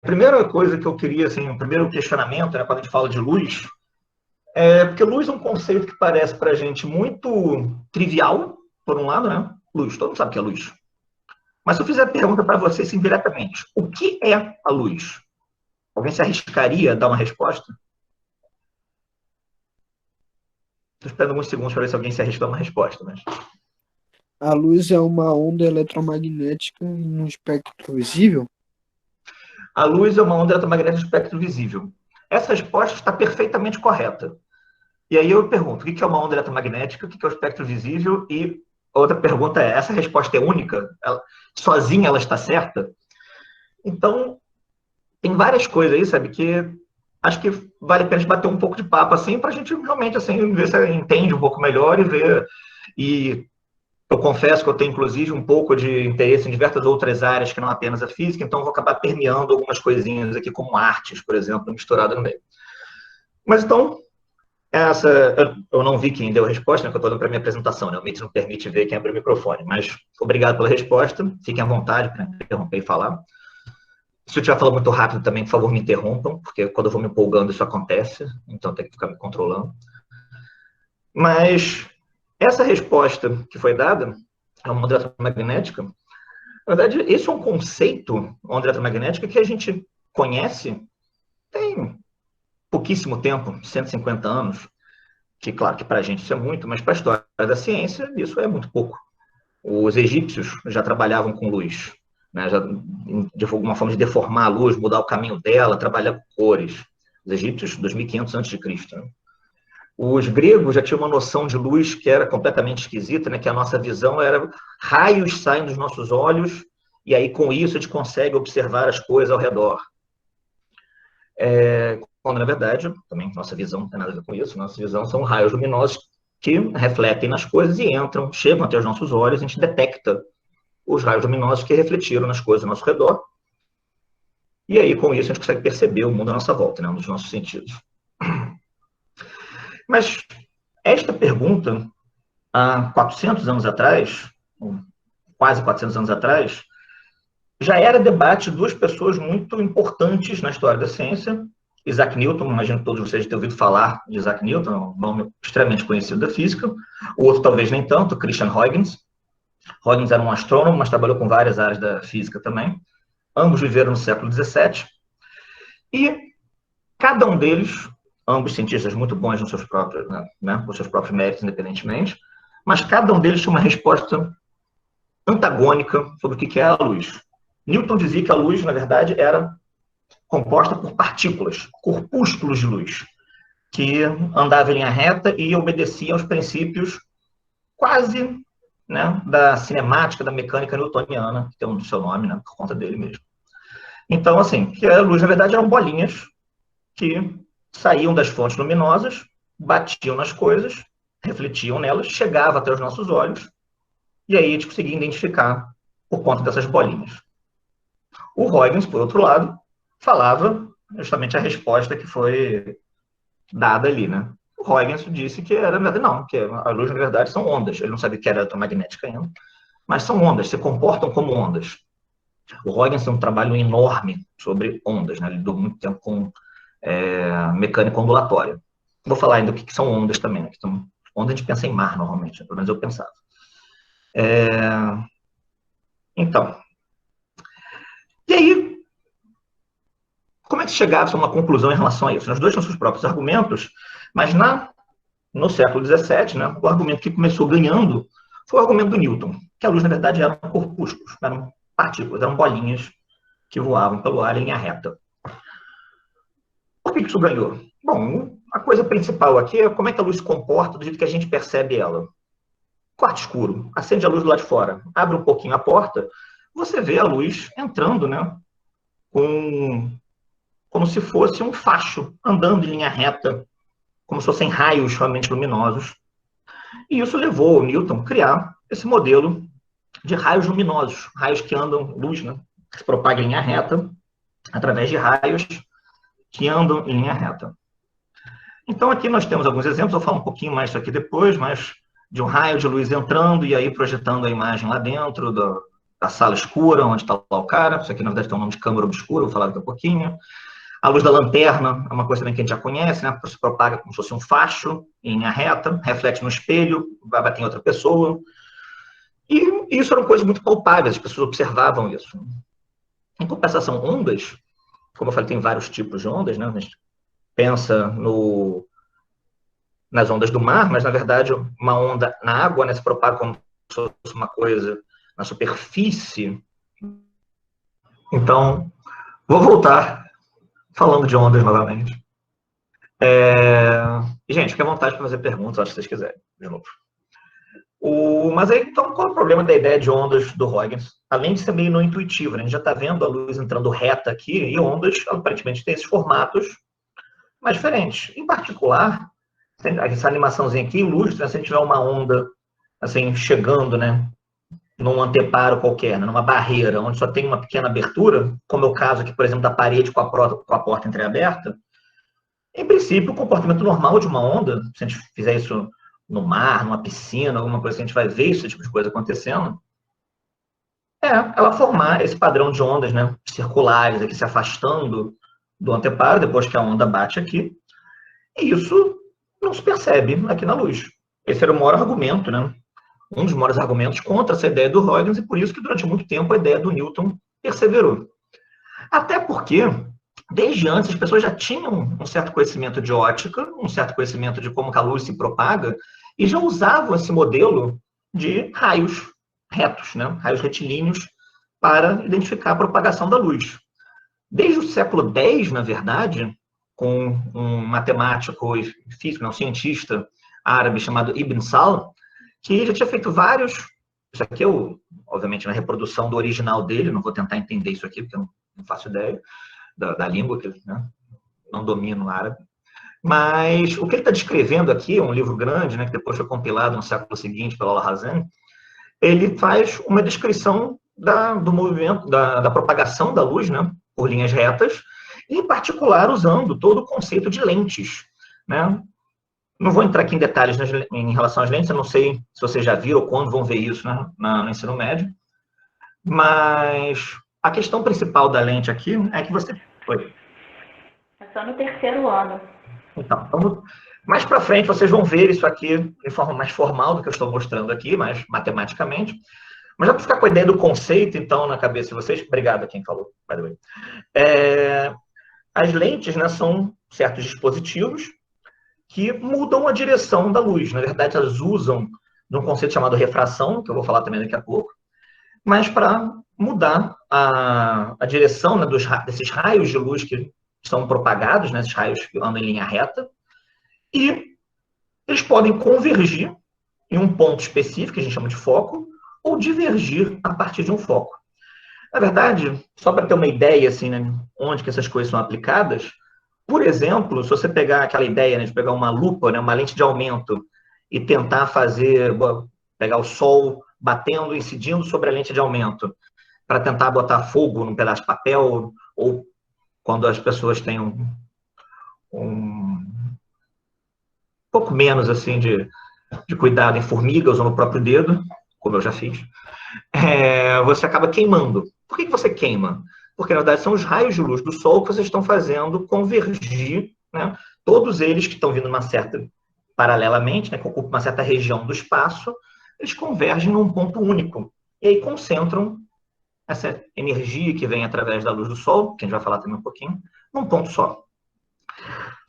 primeira coisa que eu queria, assim, o primeiro questionamento, né, quando a gente fala de luz, é porque luz é um conceito que parece para a gente muito trivial, por um lado, né? Luz, todo mundo sabe o que é luz. Mas se eu fizer a pergunta para você, assim, diretamente, o que é a luz? Alguém se arriscaria a dar uma resposta? Estou esperando alguns segundos para ver se alguém se arrisca a dar uma resposta, mas... A luz é uma onda eletromagnética em um espectro visível? A luz é uma onda eletromagnética de espectro visível. Essa resposta está perfeitamente correta. E aí eu pergunto, o que é uma onda eletromagnética, o que é o espectro visível? E outra pergunta é, essa resposta é única? Sozinha ela está certa? Então, tem várias coisas aí, sabe, que acho que vale a pena a gente bater um pouco de papo, assim, para a gente realmente, assim, ver se entende um pouco melhor e ver. E eu confesso que eu tenho, inclusive, um pouco de interesse em diversas outras áreas que não apenas a física, então vou acabar permeando algumas coisinhas aqui, como artes, por exemplo, misturado no meio. Mas então, eu não vi quem deu a resposta, né, que eu estou dando para a minha apresentação, né? O Meet não permite ver quem abriu o microfone, mas obrigado pela resposta, fiquem à vontade para interromper e falar. Se eu estiver falando muito rápido também, por favor, me interrompam, porque quando eu vou me empolgando isso acontece, então tem que ficar me controlando. Mas essa resposta que foi dada é uma onda eletromagnética. Na verdade, esse é um conceito, onda eletromagnética, que a gente conhece tem pouquíssimo tempo, 150 anos, que claro que para a gente isso é muito, mas para a história da ciência isso é muito pouco. Os egípcios já trabalhavam com luz, né? Já, de alguma forma de deformar a luz, mudar o caminho dela, trabalhar com cores. Os egípcios, 2500 a.C., né? Os gregos já tinham uma noção de luz que era completamente esquisita, né? Que a nossa visão era raios saem dos nossos olhos e aí com isso a gente consegue observar as coisas ao redor. Quando na verdade, também nossa visão não tem nada a ver com isso, nossa visão são raios luminosos que refletem nas coisas e entram, chegam até os nossos olhos, a gente detecta os raios luminosos que refletiram nas coisas ao nosso redor. E aí, com isso, a gente consegue perceber o mundo à nossa volta, né? Um dos nossos sentidos. Mas esta pergunta, há 400 anos atrás, quase 400 anos atrás, já era debate de duas pessoas muito importantes na história da ciência. Isaac Newton, imagino que todos vocês tenham ouvido falar de Isaac Newton, um nome extremamente conhecido da física. O outro talvez nem tanto, Christian Huygens. Huygens era um astrônomo, mas trabalhou com várias áreas da física também. Ambos viveram no século XVII. E cada um deles, ambos cientistas muito bons nos seus próprios, né, com seus próprios méritos, independentemente, mas cada um deles tinha uma resposta antagônica sobre o que é a luz. Newton dizia que a luz, na verdade, era composta por partículas, corpúsculos de luz, que andavam em linha reta e obedeciam aos princípios quase, né, da cinemática, da mecânica newtoniana, que tem um seu nome, né, por conta dele mesmo. Então, assim, que a luz, na verdade, eram bolinhas que saíam das fontes luminosas, batiam nas coisas, refletiam nelas, chegavam até os nossos olhos, e aí a gente conseguia identificar por conta dessas bolinhas. O Huygens, por outro lado, falava justamente a resposta que foi dada ali, né? O Huygens disse que era, não, que a luz, na verdade, são ondas. Ele não sabia que era eletromagnética ainda, mas são ondas, se comportam como ondas. O Huygens tem um trabalho enorme sobre ondas, né? Ele lidou muito tempo com mecânica ondulatória. Vou falar ainda o que são ondas também, né? Ondas a gente pensa em mar, normalmente, pelo menos eu pensava. Então, e aí, como é que se chegava a uma conclusão em relação a isso? Os dois tinham seus próprios argumentos, mas no século XVII, né, o argumento que começou ganhando foi o argumento do Newton, que a luz, na verdade, eram corpúsculos, eram partículas, eram bolinhas que voavam pelo ar em linha reta. Por que isso ganhou? Bom, a coisa principal aqui é como é que a luz se comporta do jeito que a gente percebe ela. Quarto escuro, acende a luz do lado de fora, abre um pouquinho a porta, você vê a luz entrando, né, como se fosse um facho, andando em linha reta, como se fossem raios realmente luminosos. E isso levou o Newton a criar esse modelo de raios luminosos, raios que andam, luz, né, que se propaga em linha reta, através de raios que andam em linha reta. Então, aqui nós temos alguns exemplos, eu falo um pouquinho mais disso aqui depois, mas de um raio de luz entrando e aí projetando a imagem lá dentro a sala escura, onde está lá o cara. Isso aqui, na verdade, tem um nome de câmara obscura, vou falar daqui a pouquinho. A luz da lanterna é uma coisa também que a gente já conhece, né? Se propaga como se fosse um facho em linha reta, reflete no espelho, vai bater em outra pessoa. E isso eram coisas muito palpáveis, as pessoas observavam isso. Em compensação, ondas, como eu falei, tem vários tipos de ondas, né? A gente pensa nas ondas do mar, mas, na verdade, uma onda na água, né, se propaga como se fosse uma coisa na superfície. Então, vou voltar falando de ondas novamente. E, gente, fique à vontade para fazer perguntas, acho que vocês quiserem, de novo. Mas aí, então, qual é o problema da ideia de ondas do Huygens? Além de ser meio não intuitivo, né? A gente já está vendo a luz entrando reta aqui, e ondas, aparentemente, têm esses formatos mais diferentes. Em particular, essa animaçãozinha aqui ilustra, né, se a gente tiver uma onda, assim, chegando, né, num anteparo qualquer, né, numa barreira, onde só tem uma pequena abertura, como é o caso aqui, por exemplo, da parede com a porta entreaberta, em princípio, o comportamento normal de uma onda, se a gente fizer isso no mar, numa piscina, alguma coisa que a gente vai ver esse tipo de coisa acontecendo, ela formar esse padrão de ondas, né, circulares, aqui se afastando do anteparo, depois que a onda bate aqui, e isso não se percebe aqui na luz. Esse era o maior argumento, né? Um dos maiores argumentos contra essa ideia do Huygens, e por isso que durante muito tempo a ideia do Newton perseverou. Até porque, desde antes, as pessoas já tinham um certo conhecimento de ótica, um certo conhecimento de como a luz se propaga, e já usavam esse modelo de raios retos, né? Raios retilíneos, para identificar a propagação da luz. Desde o século X, na verdade, com um matemático e físico, um cientista árabe chamado Ibn Sal, que já tinha feito vários. Isso aqui é, obviamente, uma reprodução do original dele, não vou tentar entender isso aqui, porque eu não faço ideia da língua, que, né, não domino o árabe. Mas o que ele está descrevendo aqui, um livro grande, né, que depois foi compilado no século seguinte pelo Al-Hazen, ele faz uma descrição do movimento, da propagação da luz, né, por linhas retas, e, em particular, usando todo o conceito de lentes, né? Não vou entrar aqui em detalhes em relação às lentes, eu não sei se vocês já viram ou quando vão ver isso, né, no ensino médio, mas a questão principal da lente aqui é que você... Oi. É só no terceiro ano. Então, mais para frente vocês vão ver isso aqui de forma mais formal do que eu estou mostrando aqui, mas matematicamente. Mas já para ficar com a ideia do conceito, então, na cabeça de vocês, obrigado a quem falou, by the way. As lentes, né, são certos dispositivos que mudam a direção da luz. Na verdade, elas usam de um conceito chamado refração, que eu vou falar também daqui a pouco, mas para mudar a direção, né, desses raios de luz que são propagados, né, esses raios que andam em linha reta, e eles podem convergir em um ponto específico, que a gente chama de foco, ou divergir a partir de um foco. Na verdade, só para ter uma ideia, assim, né, onde que essas coisas são aplicadas, por exemplo, se você pegar aquela ideia, né, de pegar uma lupa, né, uma lente de aumento, e tentar pegar o sol batendo, incidindo sobre a lente de aumento, para tentar botar fogo num pedaço de papel, ou quando as pessoas têm um pouco menos assim de cuidado em formigas ou no próprio dedo, como eu já fiz, você acaba queimando. Por que você queima? Porque, na verdade, são os raios de luz do sol que vocês estão fazendo convergir, né? Todos eles que estão vindo paralelamente, né, que ocupam uma certa região do espaço, eles convergem num ponto único. E aí concentram essa energia que vem através da luz do sol, que a gente vai falar também um pouquinho, num ponto só.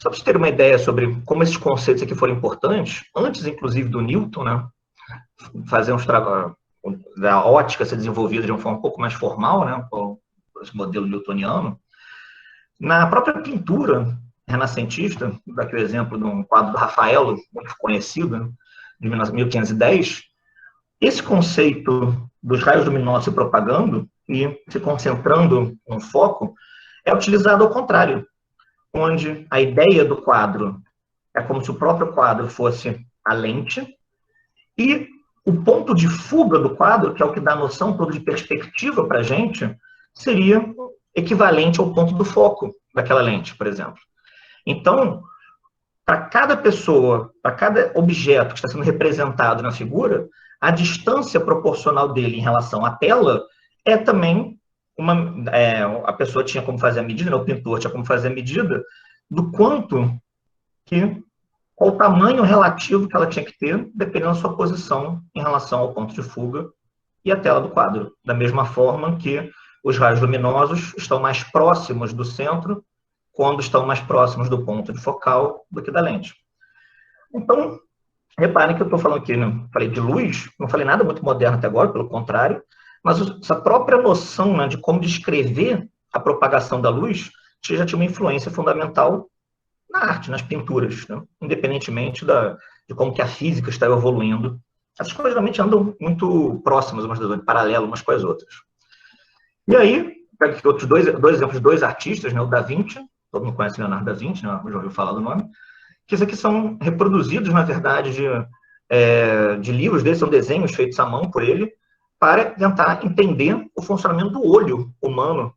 Só para vocês terem uma ideia sobre como esses conceitos aqui foram importantes, antes, inclusive, do Newton, né, fazer da ótica ser desenvolvida de uma forma um pouco mais formal, né, com esse modelo newtoniano, na própria pintura renascentista, daqui o exemplo de um quadro do Rafaelo, muito conhecido, né, de 1510, esse conceito dos raios luminosos se propagando e se concentrando no foco é utilizado ao contrário, onde a ideia do quadro é como se o próprio quadro fosse a lente e o ponto de fuga do quadro, que é o que dá a noção toda de perspectiva para a gente, seria equivalente ao ponto do foco daquela lente, por exemplo. Então, para cada pessoa, para cada objeto que está sendo representado na figura, a distância proporcional dele em relação à tela é também a pessoa tinha como fazer a medida, né, o pintor tinha como fazer a medida do qual o tamanho relativo que ela tinha que ter, dependendo da sua posição em relação ao ponto de fuga e a tela do quadro. Da mesma forma que os raios luminosos estão mais próximos do centro quando estão mais próximos do ponto de focal do que da lente. Então, reparem que eu estou falando aqui, né? Falei de luz, não falei nada muito moderno até agora, pelo contrário, mas essa própria noção, né, de como descrever a propagação da luz já tinha uma influência fundamental na arte, nas pinturas, né? Independentemente de como que a física está evoluindo. Essas coisas realmente andam muito próximas umas das outras, paralelas umas com as outras. E aí, pego aqui outros dois exemplos de dois artistas, né? O Da Vinci, todo mundo conhece Leonardo da Vinci, né? Já ouviu falar do nome, que isso aqui são reproduzidos, na verdade, de livros dele, são desenhos feitos à mão por ele, para tentar entender o funcionamento do olho humano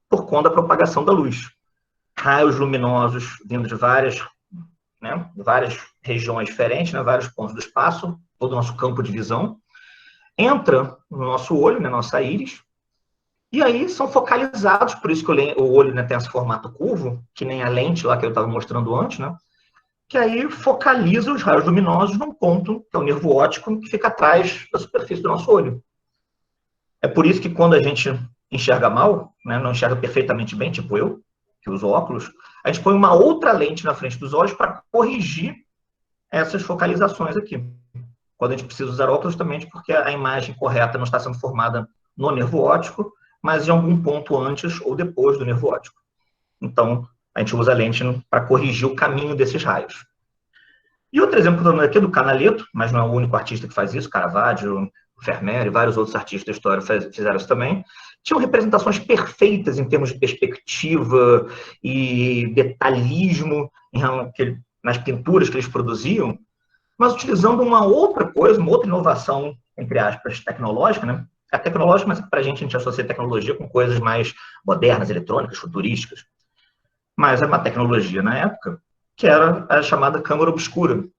por conta da propagação da luz. Raios luminosos vindo de várias regiões diferentes, né, vários pontos do espaço, todo o nosso campo de visão, entra no nosso olho, na nossa íris, e aí são focalizados, por isso que o olho, né, tem esse formato curvo, que nem a lente lá que eu estava mostrando antes, né, que aí focaliza os raios luminosos num ponto, que é o nervo óptico, que fica atrás da superfície do nosso olho. É por isso que quando a gente enxerga mal, né, não enxerga perfeitamente bem, tipo eu, que uso óculos, a gente põe uma outra lente na frente dos olhos para corrigir essas focalizações aqui. Quando a gente precisa usar óculos, justamente porque a imagem correta não está sendo formada no nervo óptico, mas em algum ponto antes ou depois do nervo óptico. Então, a gente usa a lente para corrigir o caminho desses raios. E outro exemplo que eu estou dando aqui é do Canaletto, mas não é o único artista que faz isso, Caravaggio, Vermeer e vários outros artistas da história fizeram isso também. Tinham representações perfeitas em termos de perspectiva e detalhismo nas pinturas que eles produziam, mas utilizando uma outra coisa, uma outra inovação, entre aspas, tecnológica, né? É tecnológica, mas para a gente associa tecnologia com coisas mais modernas, eletrônicas, futurísticas. Mas é uma tecnologia na época que era a chamada câmera obscura. O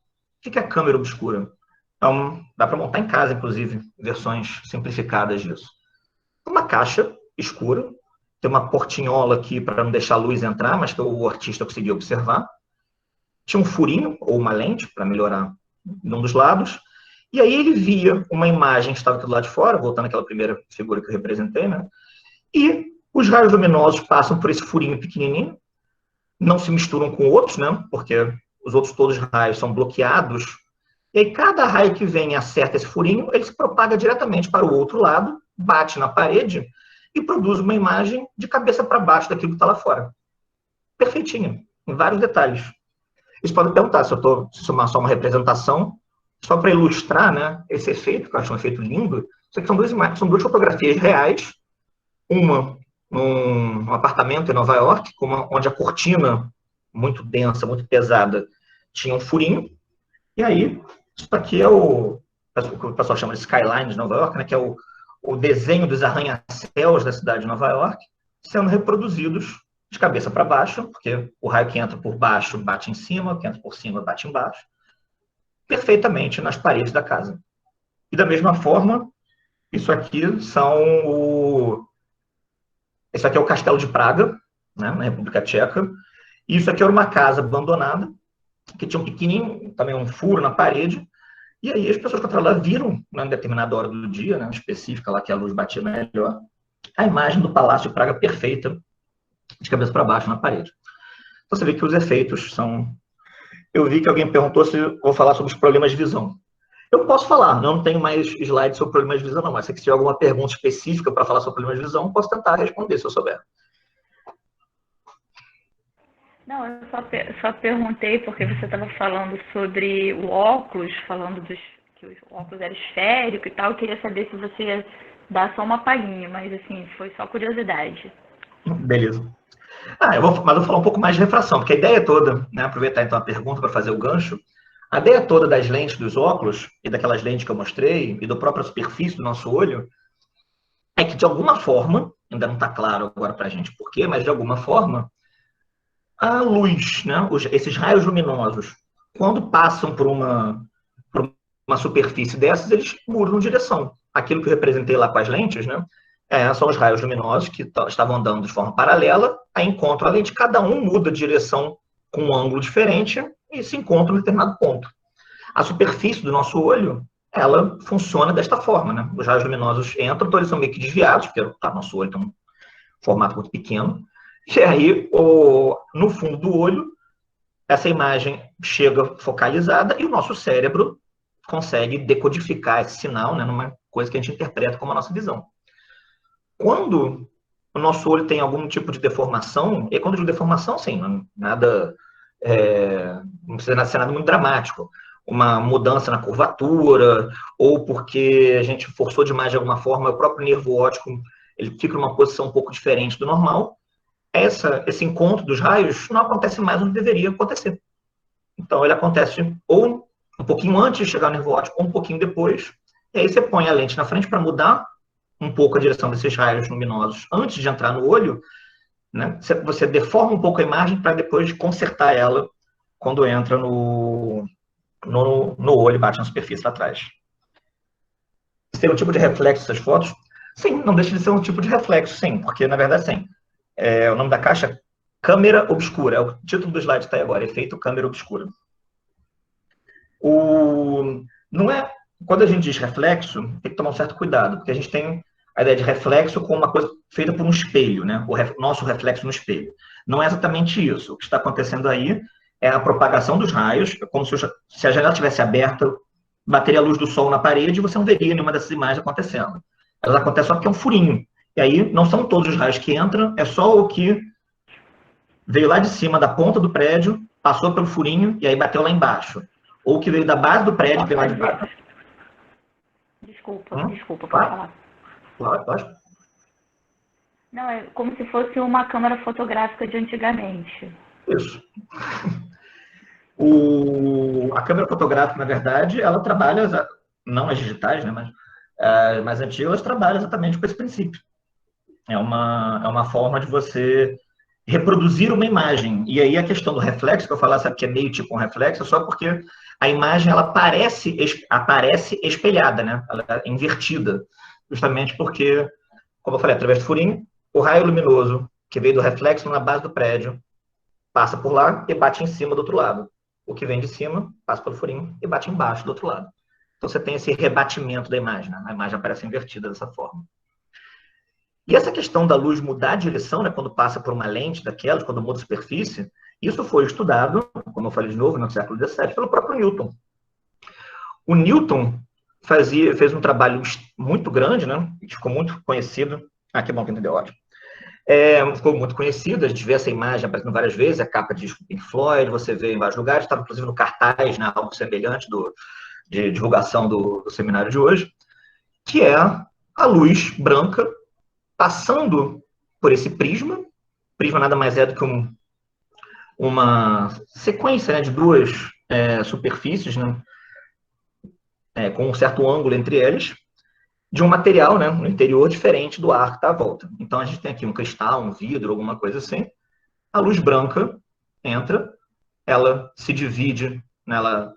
que é a câmera obscura? Então, dá para montar em casa, inclusive, versões simplificadas disso. Uma caixa escura, tem uma portinhola aqui para não deixar a luz entrar, mas que o artista conseguia observar. Tinha um furinho, ou uma lente, para melhorar em um dos lados. E aí ele via uma imagem que estava aqui do lado de fora, voltando àquela primeira figura que eu representei, né? E os raios luminosos passam por esse furinho pequenininho, não se misturam com outros, né? Porque os outros todos os raios são bloqueados. E aí cada raio que vem e acerta esse furinho, ele se propaga diretamente para o outro lado, bate na parede e produz uma imagem de cabeça para baixo daquilo que está lá fora. Perfeitinho, em vários detalhes. Vocês podem perguntar se eu estou só uma representação, só para ilustrar, né, esse efeito, que eu acho um efeito lindo. Isso aqui são duas fotografias reais, uma num apartamento em Nova York, onde a cortina, muito densa, muito pesada, tinha um furinho, e aí, isso aqui é o que o pessoal chama de skyline de Nova York, né, que é o desenho dos arranha-céus da cidade de Nova York, sendo reproduzidos de cabeça para baixo, porque o raio que entra por baixo bate em cima, o que entra por cima bate embaixo, perfeitamente nas paredes da casa. E da mesma forma, isso aqui é o Castelo de Praga, né, na República Tcheca, e isso aqui era uma casa abandonada, que tinha um pequenininho, também um furo na parede, e aí as pessoas que estavam lá viram, né, em determinada hora do dia, né, específica, lá que a luz batia melhor, a imagem do Palácio de Praga perfeita, de cabeça para baixo na parede. Então você vê que os efeitos são... Eu vi que alguém perguntou se eu vou falar sobre os problemas de visão. Eu posso falar, não tenho mais slides sobre problemas de visão, não, mas se tiver alguma pergunta específica para falar sobre problemas de visão, posso tentar responder, se eu souber. Não, eu só perguntei porque você estava falando sobre o óculos, falando que o óculos era esférico e tal. Eu queria saber se você ia dar só uma palhinha, mas assim, foi só curiosidade. Beleza. Mas eu vou falar um pouco mais de refração, porque a ideia toda, né, aproveitar então a pergunta para fazer o gancho, a ideia toda das lentes dos óculos, e daquelas lentes que eu mostrei, e da própria superfície do nosso olho, é que de alguma forma, ainda não está claro agora para a gente por quê, mas de alguma forma, a luz, né, esses raios luminosos, quando passam por uma superfície dessas, eles mudam de direção. Aquilo que eu representei lá com as lentes, né, São os raios luminosos que estavam andando de forma paralela, aí encontram a lente, cada um muda de direção com um ângulo diferente e se encontra em um determinado ponto. A superfície do nosso olho, ela funciona desta forma, né? Os raios luminosos entram, então eles são meio que desviados, porque nosso olho tem um formato muito pequeno, e aí, no fundo do olho, essa imagem chega focalizada e o nosso cérebro consegue decodificar esse sinal, né, numa coisa que a gente interpreta como a nossa visão. Quando o nosso olho tem algum tipo de deformação, e quando eu digo deformação, sim, nada, não precisa ser nada muito dramático, uma mudança na curvatura, ou porque a gente forçou demais de alguma forma, o próprio nervo óptico ele fica numa posição um pouco diferente do normal, esse encontro dos raios não acontece mais onde deveria acontecer. Então, ele acontece ou um pouquinho antes de chegar no nervo óptico, ou um pouquinho depois, e aí você põe a lente na frente para mudar um pouco a direção desses raios luminosos antes de entrar no olho, né? Você deforma um pouco a imagem para depois consertar ela quando entra no olho e bate na superfície lá atrás. Ser um tipo de reflexo essas fotos? Sim, não deixa de ser um tipo de reflexo, sim, porque na verdade sim. O nome da caixa é câmera obscura, é o título do slide está aí agora, efeito câmera obscura. Não é, quando a gente diz reflexo, tem que tomar um certo cuidado, porque a gente tem a ideia de reflexo como uma coisa feita por um espelho, né? Nosso reflexo no espelho. Não é exatamente isso. O que está acontecendo aí é a propagação dos raios, como se a janela estivesse aberta, bateria a luz do sol na parede e você não veria nenhuma dessas imagens acontecendo. Elas acontecem só porque é um furinho. E aí não são todos os raios que entram, é só o que veio lá de cima da ponta do prédio, passou pelo furinho e aí bateu lá embaixo. Ou que veio da base do prédio e veio lá de baixo. Desculpa, pode falar. Lógico. Não, é como se fosse uma câmera fotográfica de antigamente. Isso. A câmera fotográfica, na verdade, ela trabalha, não as digitais, né, mas as mais antigas trabalham exatamente com esse princípio. É uma forma de você reproduzir uma imagem. E aí a questão do reflexo, que eu falar, sabe que é meio tipo um reflexo, é só porque a imagem ela aparece espelhada, né? Ela é invertida. Justamente porque, como eu falei, através do furinho, o raio luminoso que veio do reflexo na base do prédio passa por lá e bate em cima do outro lado. O que vem de cima passa pelo furinho e bate embaixo do outro lado. Então você tem esse rebatimento da imagem, né? A imagem aparece invertida dessa forma. E essa questão da luz mudar a direção, né, quando passa por uma lente daquelas, quando muda a superfície, isso foi estudado, como eu falei de novo, no século XVII, pelo próprio Newton. O Newton fez um trabalho muito grande, né, que ficou muito conhecido. Que bom que entendeu, ótimo. Ficou muito conhecido, a gente vê essa imagem aparecendo várias vezes, a capa de Pink Floyd, você vê em vários lugares, estava inclusive no cartaz, né, algo semelhante de divulgação do seminário de hoje, que é a luz branca passando por esse prisma. Prisma nada mais é do que uma sequência, né, de duas superfícies, né, com um certo ângulo entre elas, de um material, né, no interior diferente do ar que está à volta. Então a gente tem aqui um cristal, um vidro, alguma coisa assim. A luz branca entra, ela se divide, né, ela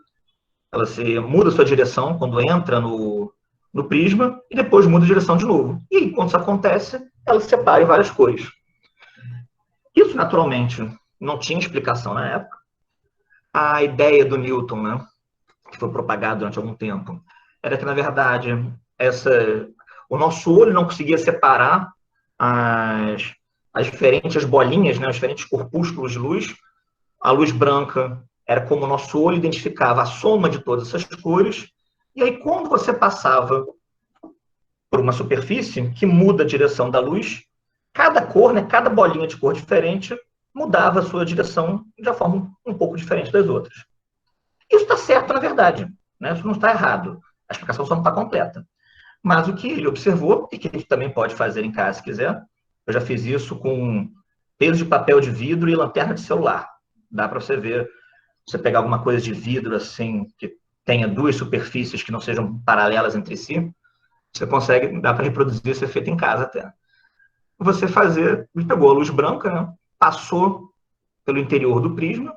muda sua direção quando entra no prisma e depois muda de direção de novo. E quando isso acontece, ela se separa em várias cores. Isso, naturalmente, não tinha explicação na época. A ideia do Newton, né, que foi propagada durante algum tempo, era que, na verdade, o nosso olho não conseguia separar as diferentes bolinhas, né, os diferentes corpúsculos de luz. A luz branca era como o nosso olho identificava a soma de todas essas cores. E aí, quando você passava por uma superfície que muda a direção da luz, cada cor, né, cada bolinha de cor diferente, mudava a sua direção de uma forma um pouco diferente das outras. Isso está certo, na verdade, né? Isso não está errado. A explicação só não está completa. Mas o que ele observou, e que a gente também pode fazer em casa se quiser, eu já fiz isso com peso de papel de vidro e lanterna de celular. Dá para você ver, você pegar alguma coisa de vidro assim, que tenha duas superfícies que não sejam paralelas entre si, você consegue, dá para reproduzir esse efeito em casa até. Você pegou a luz branca, né, passou pelo interior do prisma,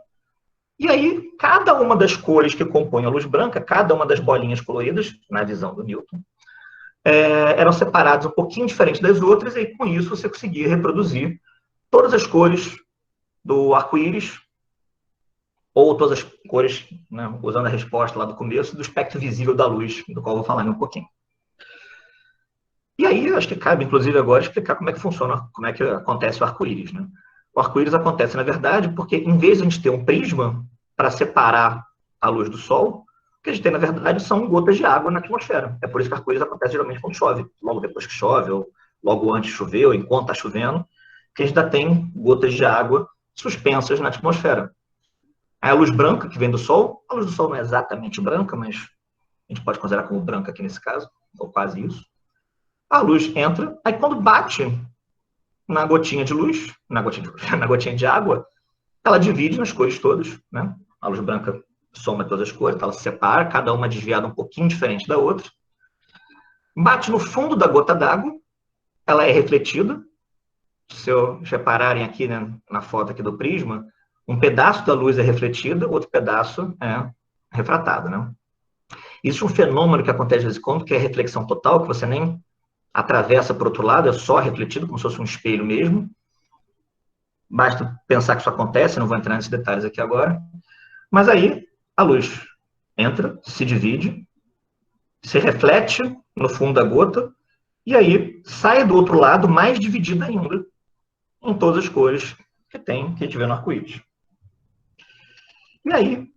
e aí cada uma das cores que compõem a luz branca, cada uma das bolinhas coloridas, na visão do Newton, eram separados um pouquinho diferente das outras, e com isso você conseguia reproduzir todas as cores do arco-íris, ou todas as cores, né, usando a resposta lá do começo, do espectro visível da luz, do qual eu vou falar em um pouquinho. E aí, acho que cabe, inclusive, agora explicar como é que funciona, como é que acontece o arco-íris, né? O arco-íris acontece, na verdade, porque em vez de a gente ter um prisma para separar a luz do Sol, o que a gente tem, na verdade, são gotas de água na atmosfera. É por isso que o arco-íris acontece geralmente quando chove, logo depois que chove, ou logo antes de chover, ou enquanto está chovendo, que a gente ainda tem gotas de água suspensas na atmosfera. Aí a luz branca que vem do Sol, a luz do Sol não é exatamente branca, mas a gente pode considerar como branca aqui nesse caso, ou quase isso. A luz entra, aí quando bate na gotinha de luz, na gotinha de água, ela divide nas cores todas, né? A luz branca soma todas as cores, ela se separa, cada uma desviada um pouquinho diferente da outra. Bate no fundo da gota d'água, ela é refletida. Se vocês repararem aqui, né, na foto aqui do prisma, um pedaço da luz é refletido, outro pedaço é refratado, né? Existe um fenômeno que acontece de vez em quando, que é a reflexão total, que você nem atravessa para o outro lado, é só refletido, como se fosse um espelho mesmo. Basta pensar que isso acontece, não vou entrar nesses detalhes aqui agora. Mas aí, a luz entra, se divide, se reflete no fundo da gota, e aí sai do outro lado mais dividida ainda, em todas as cores que tem, que a gente vê no arco-íris. E aí,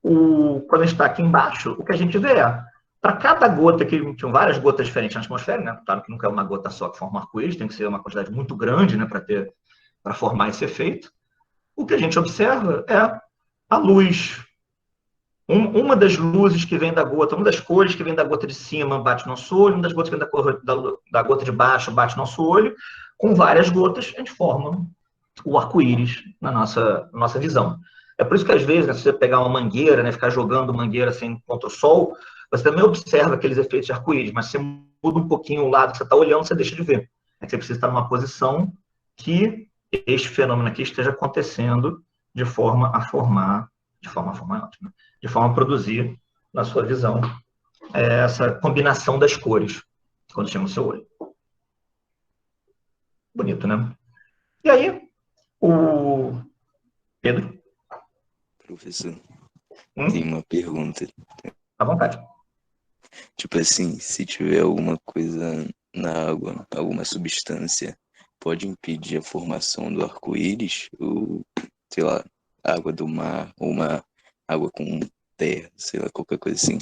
quando a gente está aqui embaixo, o que a gente vê é, para cada gota, que tinham várias gotas diferentes na atmosfera, né? Claro que nunca é uma gota só que forma um arco-íris, tem que ser uma quantidade muito grande, né, para formar esse efeito. O que a gente observa é a luz. Uma das luzes que vem da gota, uma das cores que vem da gota de cima bate no nosso olho, uma das gotas que vem da gota de baixo bate no nosso olho, com várias gotas, a gente forma o arco-íris na nossa visão. É por isso que, às vezes, né, se você pegar uma mangueira, né, ficar jogando mangueira assim, contra o sol, você também observa aqueles efeitos de arco-íris, mas você muda um pouquinho o lado que você está olhando, você deixa de ver. É que você precisa estar numa posição que este fenômeno aqui esteja acontecendo de forma a formar, de forma a produzir, na sua visão, essa combinação das cores, quando chama o seu olho. Bonito, né? E aí, o Pedro? Professor, Tem tem uma pergunta. à vontade. Tipo assim, se tiver alguma coisa na água, alguma substância, pode impedir a formação do arco-íris? Ou, sei lá, água do mar, ou uma água com terra, sei lá, qualquer coisa assim.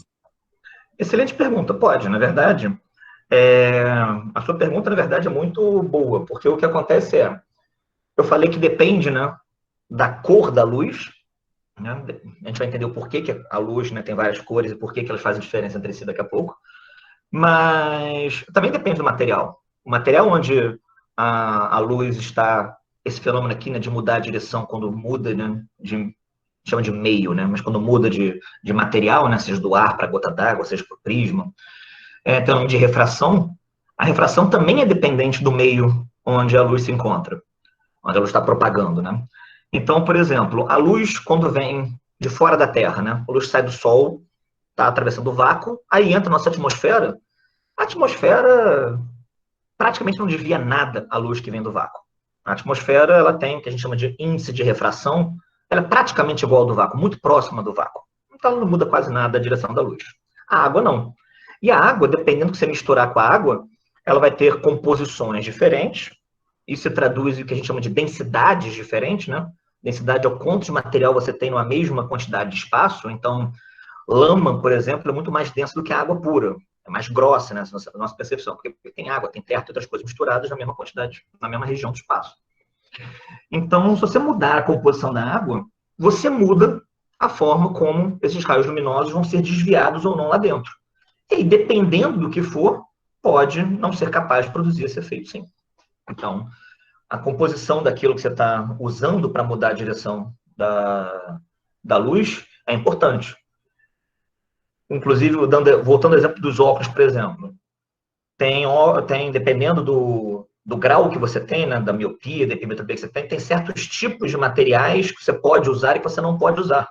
Excelente pergunta. Pode, na verdade. A sua pergunta, na verdade, é muito boa, porque o que acontece é, eu falei que depende, né, da cor da luz, né? A gente vai entender o porquê que a luz, né, tem várias cores e porquê que elas fazem diferença entre si daqui a pouco. Mas também depende do material. O material onde a luz está, esse fenômeno aqui, né, de mudar a direção quando muda, né, chama de meio, né, mas quando muda de material, né, seja do ar para a gota d'água, seja para o prisma, tem o nome de refração. A refração também é dependente do meio onde a luz se encontra, onde a luz está propagando, né? Então, por exemplo, a luz, quando vem de fora da Terra, né? A luz sai do Sol, está atravessando o vácuo, aí entra na nossa atmosfera. A atmosfera praticamente não desvia nada a luz que vem do vácuo. A atmosfera, ela tem o que a gente chama de índice de refração, ela é praticamente igual ao do vácuo, muito próxima do vácuo. Então, ela não muda quase nada a direção da luz. A água, não. E a água, dependendo do que você misturar com a água, ela vai ter composições diferentes. Isso se traduz em o que a gente chama de densidades diferentes, né? Densidade é o quanto de material você tem numa mesma quantidade de espaço. Então, lama, por exemplo, é muito mais densa do que a água pura. É mais grossa, né, na nossa percepção, porque tem água, tem terra e outras coisas misturadas na mesma quantidade, na mesma região do espaço. Então, se você mudar a composição da água, você muda a forma como esses raios luminosos vão ser desviados ou não lá dentro. E dependendo do que for, pode não ser capaz de produzir esse efeito, sim. Então, a composição daquilo que você está usando para mudar a direção da luz é importante. Inclusive, voltando ao exemplo dos óculos, por exemplo, dependendo do grau que você tem, né, da miopia, da hipermetropia que você tem certos tipos de materiais que você pode usar e que você não pode usar.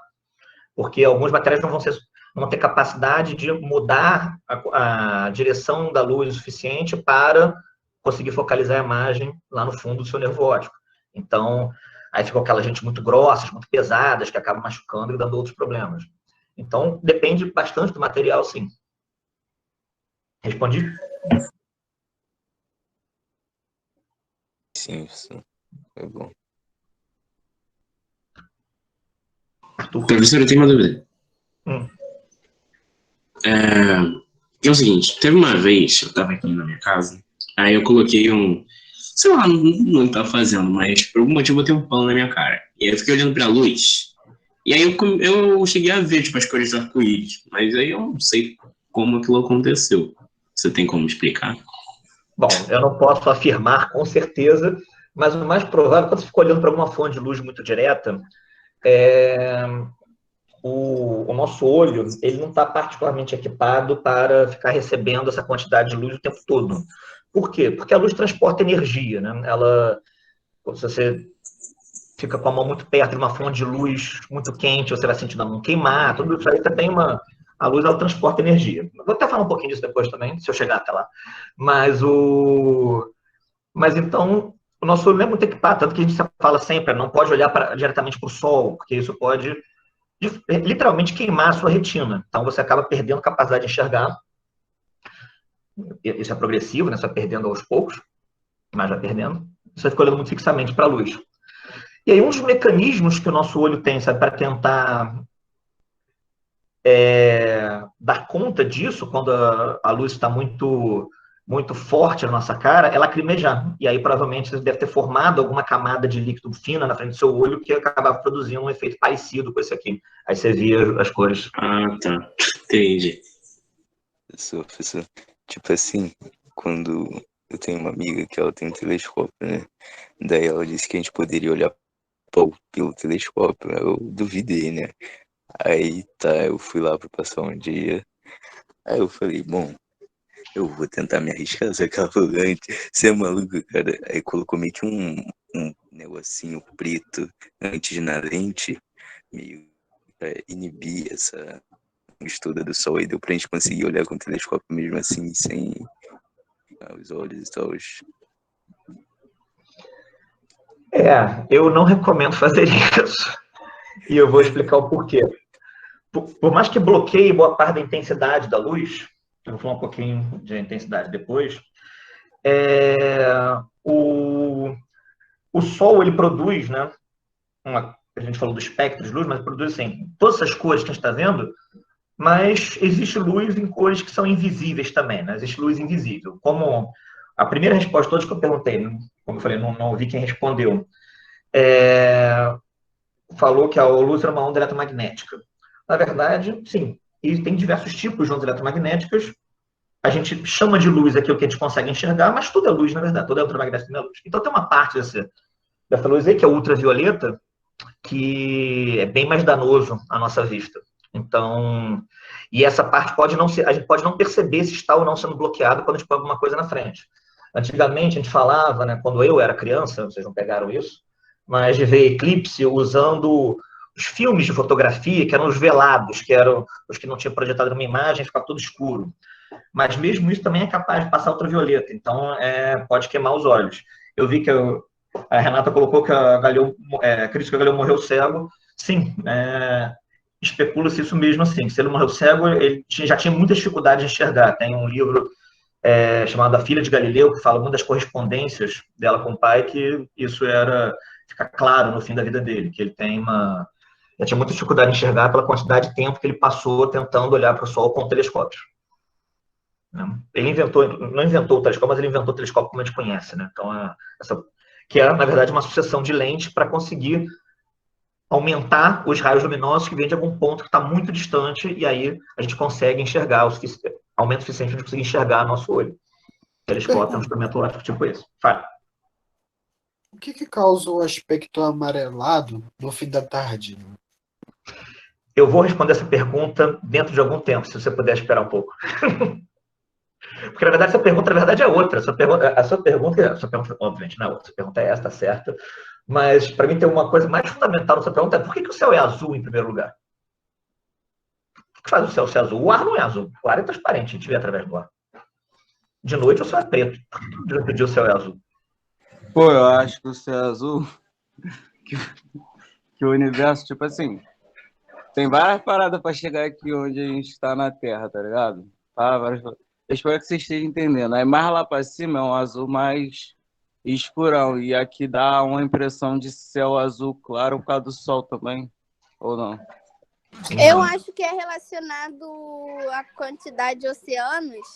Porque alguns materiais não vão ser não ter capacidade de mudar a direção da luz o suficiente para conseguir focalizar a imagem lá no fundo do seu nervo óptico. Então, aí ficam aquelas lentes muito grossas, muito pesadas, que acabam machucando e dando outros problemas. Então, depende bastante do material, sim. Respondi? Sim, é bom. Professor, eu tenho uma dúvida. Hum. É o seguinte, teve uma vez, eu tava aqui na minha casa, aí eu coloquei sei lá, não tá fazendo, mas por algum motivo eu botei um pano na minha cara. E aí eu fiquei olhando pra luz, e aí eu cheguei a ver, tipo, as cores do arco-íris, mas aí eu não sei como aquilo aconteceu. Você tem como explicar? Bom, eu não posso afirmar com certeza, mas o mais provável, quando você fica olhando para uma fonte de luz muito direta, o nosso olho ele não está particularmente equipado para ficar recebendo essa quantidade de luz o tempo todo. Por quê? Porque a luz transporta energia, né? Se você fica com a mão muito perto de uma fonte de luz muito quente, você vai sentindo a mão queimar, tudo isso aí tem a luz ela transporta energia. Vou até falar um pouquinho disso depois também, se eu chegar até lá. Mas então, o nosso olho não é muito equipado, tanto que a gente fala sempre, não pode olhar diretamente para o sol, porque isso pode literalmente queimar a sua retina. Então, você acaba perdendo capacidade de enxergar. Isso é progressivo, né? Você vai perdendo aos poucos, mas vai perdendo. Você fica olhando muito fixamente para a luz. E aí, um dos mecanismos que o nosso olho tem, sabe, para tentar dar conta disso, quando a luz está muito forte na nossa cara, é lacrimejar. E aí, provavelmente, você deve ter formado alguma camada de líquido fina na frente do seu olho que acabava produzindo um efeito parecido com esse aqui. Aí você via as cores. Ah, tá. Entendi. Professor, tipo assim, quando eu tenho uma amiga que ela tem um telescópio, né? Daí ela disse que a gente poderia olhar pelo telescópio. Eu duvidei, né? Aí tá, eu fui lá pra passar um dia. Aí eu falei, bom, eu vou tentar me arriscar, só que ela falou, você é maluco, cara. Aí colocou meio que um negocinho preto antes na lente, meio pra inibir essa mistura do sol. E deu pra gente conseguir olhar com o telescópio mesmo assim, sem os olhos e tal. Eu não recomendo fazer isso. E eu vou explicar o porquê. Por mais que bloqueie boa parte da intensidade da luz, eu vou falar um pouquinho de intensidade depois, o Sol ele produz, né? A gente falou do espectro de luz, mas produz assim, todas essas cores que a gente está vendo, mas existe luz em cores que são invisíveis também, né? Existe luz invisível. Como a primeira resposta todas que eu perguntei, como eu falei, não ouvi quem respondeu, falou que a luz era uma onda eletromagnética. Na verdade, sim. E tem diversos tipos de ondas eletromagnéticas. A gente chama de luz aquilo que a gente consegue enxergar, mas tudo é luz, na verdade. Tudo é eletromagnético, é luz. Então tem uma parte dessa luz aí, que é ultravioleta, que é bem mais danoso à nossa vista. Então, e essa parte pode não ser, a gente pode não perceber se está ou não sendo bloqueado quando a gente põe alguma coisa na frente. Antigamente a gente falava, né, quando eu era criança, vocês não pegaram isso, mas de ver eclipse usando os filmes de fotografia, que eram os velados, que eram os que não tinham projetado uma imagem, ficava tudo escuro. Mas mesmo isso também é capaz de passar ultravioleta, então pode queimar os olhos. Eu vi que a Renata colocou que a Cristo Galileu morreu cego. Sim, especula-se isso mesmo assim. Se ele morreu cego, ele já tinha muita dificuldade de enxergar. Tem um livro chamado A Filha de Galileu, que fala muito das correspondências dela com o pai, que isso fica claro no fim da vida dele, que ele tinha muita dificuldade de enxergar pela quantidade de tempo que ele passou tentando olhar para o Sol com o telescópio. Ele não inventou o telescópio, mas ele inventou o telescópio como a gente conhece, né? Então, que é, na verdade, uma sucessão de lentes para conseguir aumentar os raios luminosos que vêm de algum ponto que está muito distante, e aí a gente consegue enxergar, aumento suficiente para a gente conseguir enxergar nosso olho. O telescópio é um instrumento óptico tipo esse. Fala. O que causa o aspecto amarelado no fim da tarde? Eu vou responder essa pergunta dentro de algum tempo, se você puder esperar um pouco. Porque, na verdade, essa pergunta, na verdade, é outra. A sua pergunta, obviamente, não é outra. A pergunta é essa, tá certa. Mas, para mim, tem uma coisa mais fundamental nessa pergunta: por que o céu é azul em primeiro lugar? que faz o céu ser azul? O ar não é azul. O ar é transparente, a gente vê através do ar. De noite o céu é preto. Durante o dia o céu é azul. Pô, eu acho que o céu é azul, que o universo, tipo assim, tem várias paradas pra chegar aqui onde a gente tá na Terra, tá ligado? Eu espero que vocês estejam entendendo. Aí mais lá pra cima é um azul mais escurão, e aqui dá uma impressão de céu azul claro por causa do sol também, ou não? Eu acho que é relacionado à quantidade de oceanos.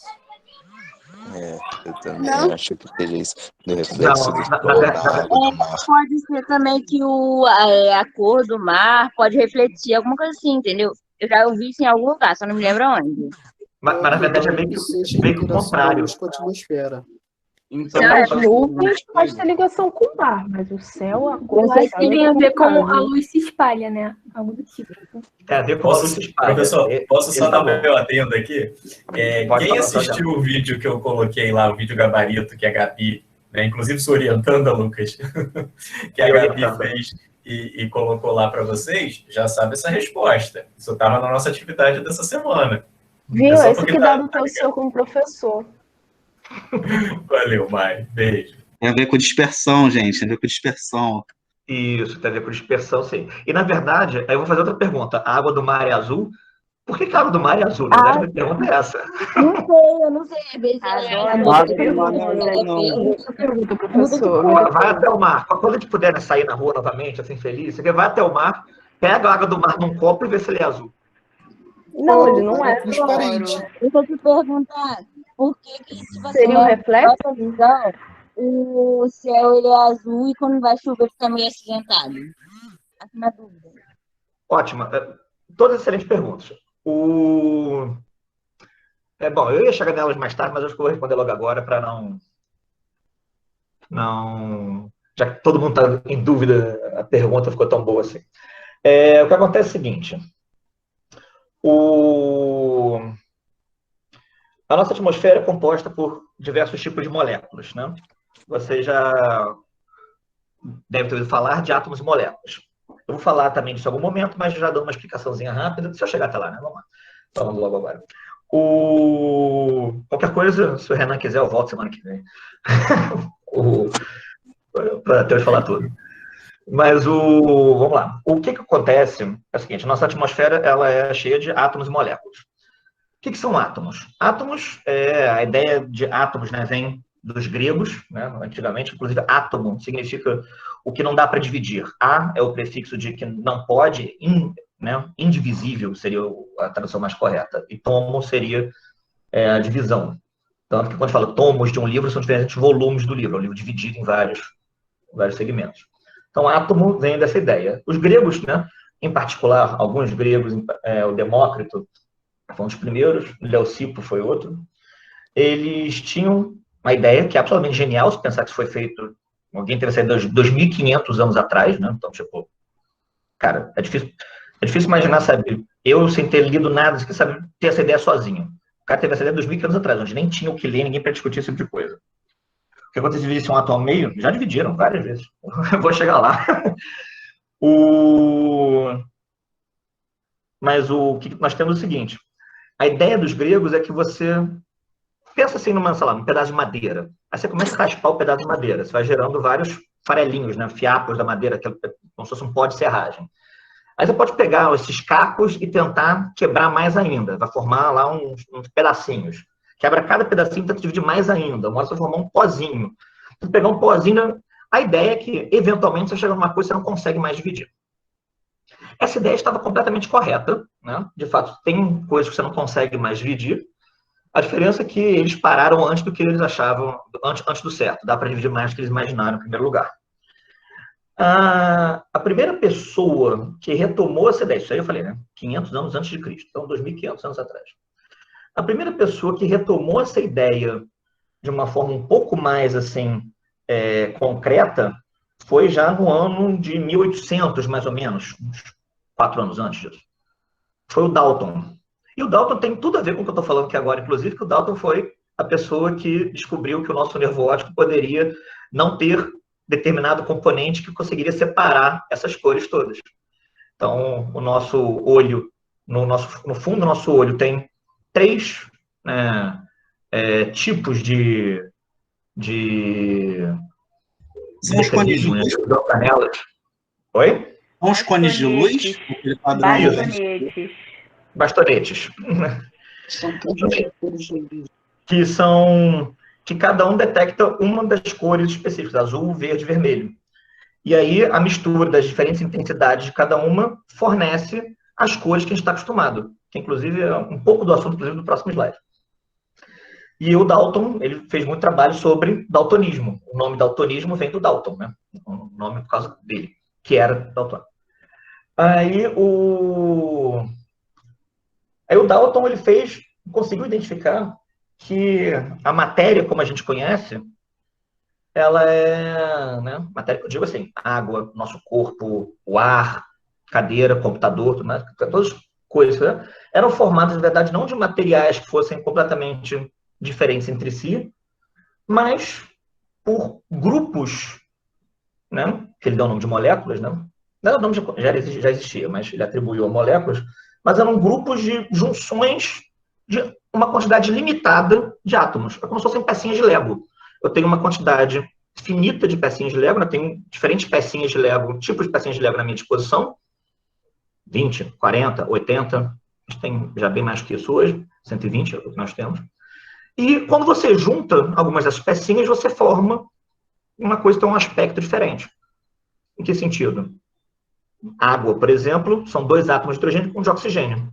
Eu também Não? acho que seja isso. Do reflexo do Na sol na água do mar. Pode ser também que a cor do mar pode refletir alguma coisa assim, entendeu? Eu já ouvi isso em algum lugar, só não me lembro onde. Mas na verdade é meio que o contrário. Com a atmosfera. Então, Nuvens pode ter ligação com o mar, mas o céu, a cor Eu acho que tem a ver com a complicado. luz se espalha, né? Algo do tipo. Tem a ver com a luz se espalha. Professor, posso só Ele dar tá bom. meu atendo aqui? Pode Quem falar, assistiu o vídeo que eu coloquei lá, o vídeo gabarito que a Gabi, né, inclusive se orientando, Lucas, que a Gabi fez e colocou lá para vocês, já sabe essa resposta. Isso estava na nossa atividade dessa semana. Viu? É só É isso porque que tá- dá no teu seu como professor. Valeu, Mari. Beijo. Tem a ver com dispersão, gente. Tem a ver com dispersão. Isso, tem a ver com dispersão, sim. E, na verdade, aí eu vou fazer outra pergunta. A água do mar é azul? Por que a água do mar é azul? Na verdade, a minha pergunta é essa. Eu não sei. Às vezes Essa pergunta, professor. Vai até o mar. Quando a gente puder sair na rua novamente, assim, feliz, você vai até o mar, pega a água do mar num copo e vê se ele é azul. Não, ele não é. transparente. Eu vou te perguntar, por que se você Seria um reflexo? nossa visão, o céu ele é azul e quando vai chover fica meio acinzentado? Aqui na dúvida. Ótima. Todas excelentes perguntas. Bom, eu ia chegar nelas mais tarde, mas acho que eu vou responder logo agora para não... Já que todo mundo está em dúvida, a pergunta ficou tão boa assim. O que acontece é o seguinte. A nossa atmosfera é composta por diversos tipos de moléculas, né? Você já deve ter ouvido falar de átomos e moléculas. Eu vou falar também disso em algum momento, mas já dando uma explicaçãozinha rápida, se eu chegar até lá, né? Vamos lá. Falando logo agora. Qualquer coisa, se o Renan quiser, eu volto semana que vem. Para Deus falar tudo. Mas vamos lá. O que acontece é o seguinte, a nossa atmosfera ela é cheia de átomos e moléculas. O que são átomos? Átomos, a ideia de átomos, né, vem dos gregos, né, antigamente, inclusive átomo significa o que não dá para dividir. A é o prefixo de que não pode, né, indivisível seria a tradução mais correta, e tomo seria a divisão. Tanto que quando fala tomos de um livro, são diferentes volumes do livro, é um livro dividido em vários segmentos. Então, átomo vem dessa ideia. Os gregos, né, em particular, alguns gregos, o Demócrito foi um dos primeiros, o Leucipo foi outro, eles tinham uma ideia que é absolutamente genial, se pensar que isso foi feito, alguém teve essa ideia 2.500 anos atrás, né? Então, tipo, cara, é difícil imaginar, sabe, eu sem ter lido nada, sabe, ter essa ideia sozinho. O cara teve essa ideia 2.500 anos atrás, onde nem tinha o que ler, ninguém para discutir esse tipo de coisa. Porque quando eles dividissem um átomo ao meio, já dividiram várias vezes. Eu vou chegar lá. Mas o que nós temos é o seguinte, a ideia dos gregos é que você pensa assim num pedaço de madeira. Aí você começa a raspar o pedaço de madeira. Você vai gerando vários farelinhos, né, fiapos da madeira, como se fosse um pó de serragem. Aí você pode pegar esses cacos e tentar quebrar mais ainda. Vai formar lá uns pedacinhos. Quebra cada pedacinho e tenta dividir mais ainda. Uma hora você vai formar um pozinho. Você pegar um pozinho, a ideia é que, eventualmente, você chega numa coisa que você não consegue mais dividir. Essa ideia estava completamente correta, né? De fato, tem coisas que você não consegue mais dividir. A diferença é que eles pararam antes do que eles achavam, antes do certo. Dá para dividir mais do que eles imaginaram em primeiro lugar. A primeira pessoa que retomou essa ideia, isso aí eu falei, né? 500 anos antes de Cristo, então 2.500 anos atrás. A primeira pessoa que retomou essa ideia de uma forma um pouco mais, assim, concreta, foi já no ano de 1800, mais ou menos, uns 4 anos antes disso. Foi o Dalton. E o Dalton tem tudo a ver com o que eu estou falando aqui agora, inclusive, que o Dalton foi a pessoa que descobriu que o nosso nervo óptico poderia não ter determinado componente que conseguiria separar essas cores todas. Então, o nosso olho no fundo do nosso olho tem 3 tipos de São os cones de luz? Oi? São os cones de luz? Aquele padrão Bastonetes. Bastonetes. São projetores de luz. Que cada um detecta uma das cores específicas, azul, verde e vermelho. E aí a mistura das diferentes intensidades de cada uma fornece as cores que a gente está acostumado, que inclusive é um pouco do assunto inclusive, do próximo slide. E o Dalton, ele fez muito trabalho sobre daltonismo. O nome daltonismo vem do Dalton, né? O nome por causa dele, que era Dalton. Aí o Dalton, ele conseguiu identificar que a matéria, como a gente conhece, ela é, né, matéria que eu digo assim, água, nosso corpo, o ar, cadeira, computador, tudo mais, todas as coisas, né, eram formadas, na verdade, não de materiais que fossem completamente diferentes entre si, mas por grupos, né, que ele dá o nome de moléculas, né, o nome já existia, mas ele atribuiu a moléculas, mas eram grupos de junções de uma quantidade limitada de átomos. É como se fossem pecinhas de Lego. Eu tenho uma quantidade finita de pecinhas de Lego, eu tenho diferentes pecinhas de Lego, tipos de pecinhas de Lego na minha disposição, 20, 40, 80, a gente tem já bem mais que isso hoje, 120 é o que nós temos. E quando você junta algumas dessas pecinhas, você forma uma coisa que tem um aspecto diferente. Em que sentido? Água, por exemplo, são 2 átomos de hidrogênio com um de oxigênio.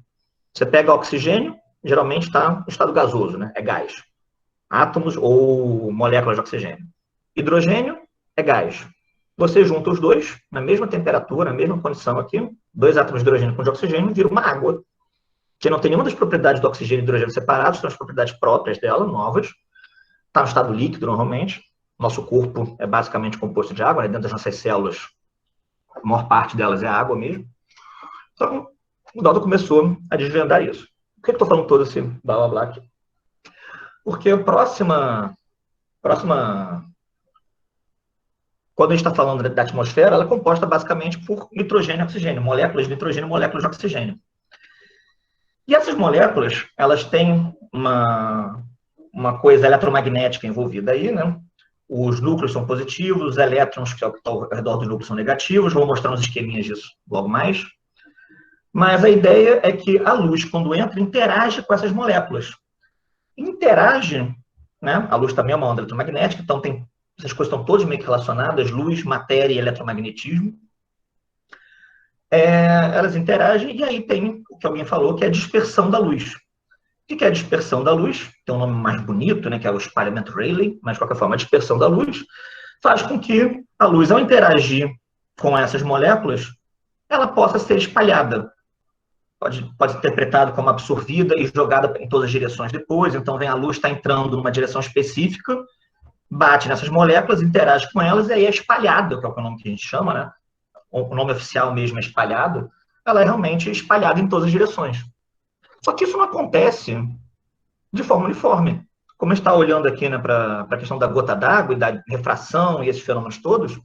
Você pega oxigênio, geralmente está em estado gasoso, né? É gás. Átomos ou moléculas de oxigênio. Hidrogênio é gás. Você junta os dois, na mesma temperatura, na mesma condição aqui, 2 átomos de hidrogênio com de oxigênio, vira uma água, que não tem nenhuma das propriedades do oxigênio e hidrogênio separados, são as propriedades próprias dela, novas. Está no estado líquido, normalmente. Nosso corpo é basicamente composto de água, né? Dentro das nossas células, a maior parte delas é água mesmo. Então, o Dalton começou a desvendar isso. Por que eu estou falando todo esse blá blá blá aqui? Porque a próxima... Quando a gente está falando da atmosfera, ela é composta basicamente por nitrogênio e oxigênio, moléculas de nitrogênio e moléculas de oxigênio. E essas moléculas, elas têm uma coisa eletromagnética envolvida aí, né? Os núcleos são positivos, os elétrons que estão ao redor dos núcleos são negativos, vou mostrar uns esqueminhas disso logo mais. Mas a ideia é que a luz, quando entra, interage com essas moléculas. Interage, né? A luz também é uma onda eletromagnética, então essas coisas estão todas meio que relacionadas, luz, matéria e eletromagnetismo. Elas interagem e aí tem o que alguém falou, que é a dispersão da luz. O que é a dispersão da luz? Tem um nome mais bonito, né, que é o espalhamento Rayleigh, mas de qualquer forma a dispersão da luz faz com que a luz, ao interagir com essas moléculas, ela possa ser espalhada. Pode ser interpretado como absorvida e jogada em todas as direções depois. Então, a luz está entrando numa direção específica, bate nessas moléculas, interage com elas, e aí é espalhada, que é o nome que a gente chama, né? O nome oficial mesmo é espalhado. Ela é realmente espalhada em todas as direções. Só que isso não acontece de forma uniforme. Como a gente está olhando aqui, né, para a questão da gota d'água e da refração e esses fenômenos todos,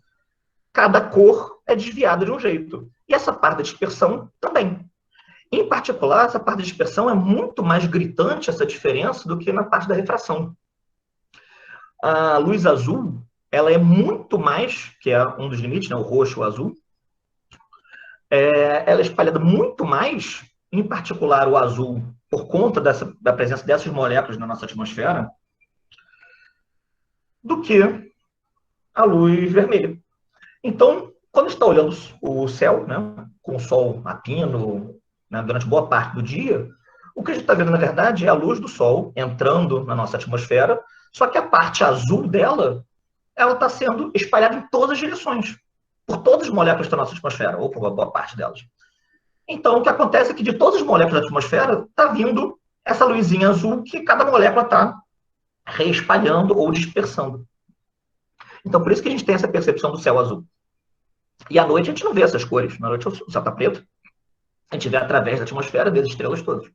cada cor é desviada de um jeito. E essa parte da dispersão também. Em particular, essa parte da dispersão é muito mais gritante, essa diferença, do que na parte da refração. A luz azul, ela é muito mais, que é um dos limites, né, o roxo e o azul, ela é espalhada muito mais, em particular o azul, por conta da presença dessas moléculas na nossa atmosfera, do que a luz vermelha. Então, quando a gente está olhando o céu, né, com o sol a pino, né, durante boa parte do dia, o que a gente está vendo, na verdade, é a luz do sol entrando na nossa atmosfera, só que a parte azul dela, ela está sendo espalhada em todas as direções, por todas as moléculas da nossa atmosfera, ou por uma boa parte delas. Então, o que acontece é que de todas as moléculas da atmosfera, está vindo essa luzinha azul que cada molécula está reespalhando ou dispersando. Então, por isso que a gente tem essa percepção do céu azul. E à noite a gente não vê essas cores. Na noite o céu está preto. A gente vê através da atmosfera, das estrelas todas.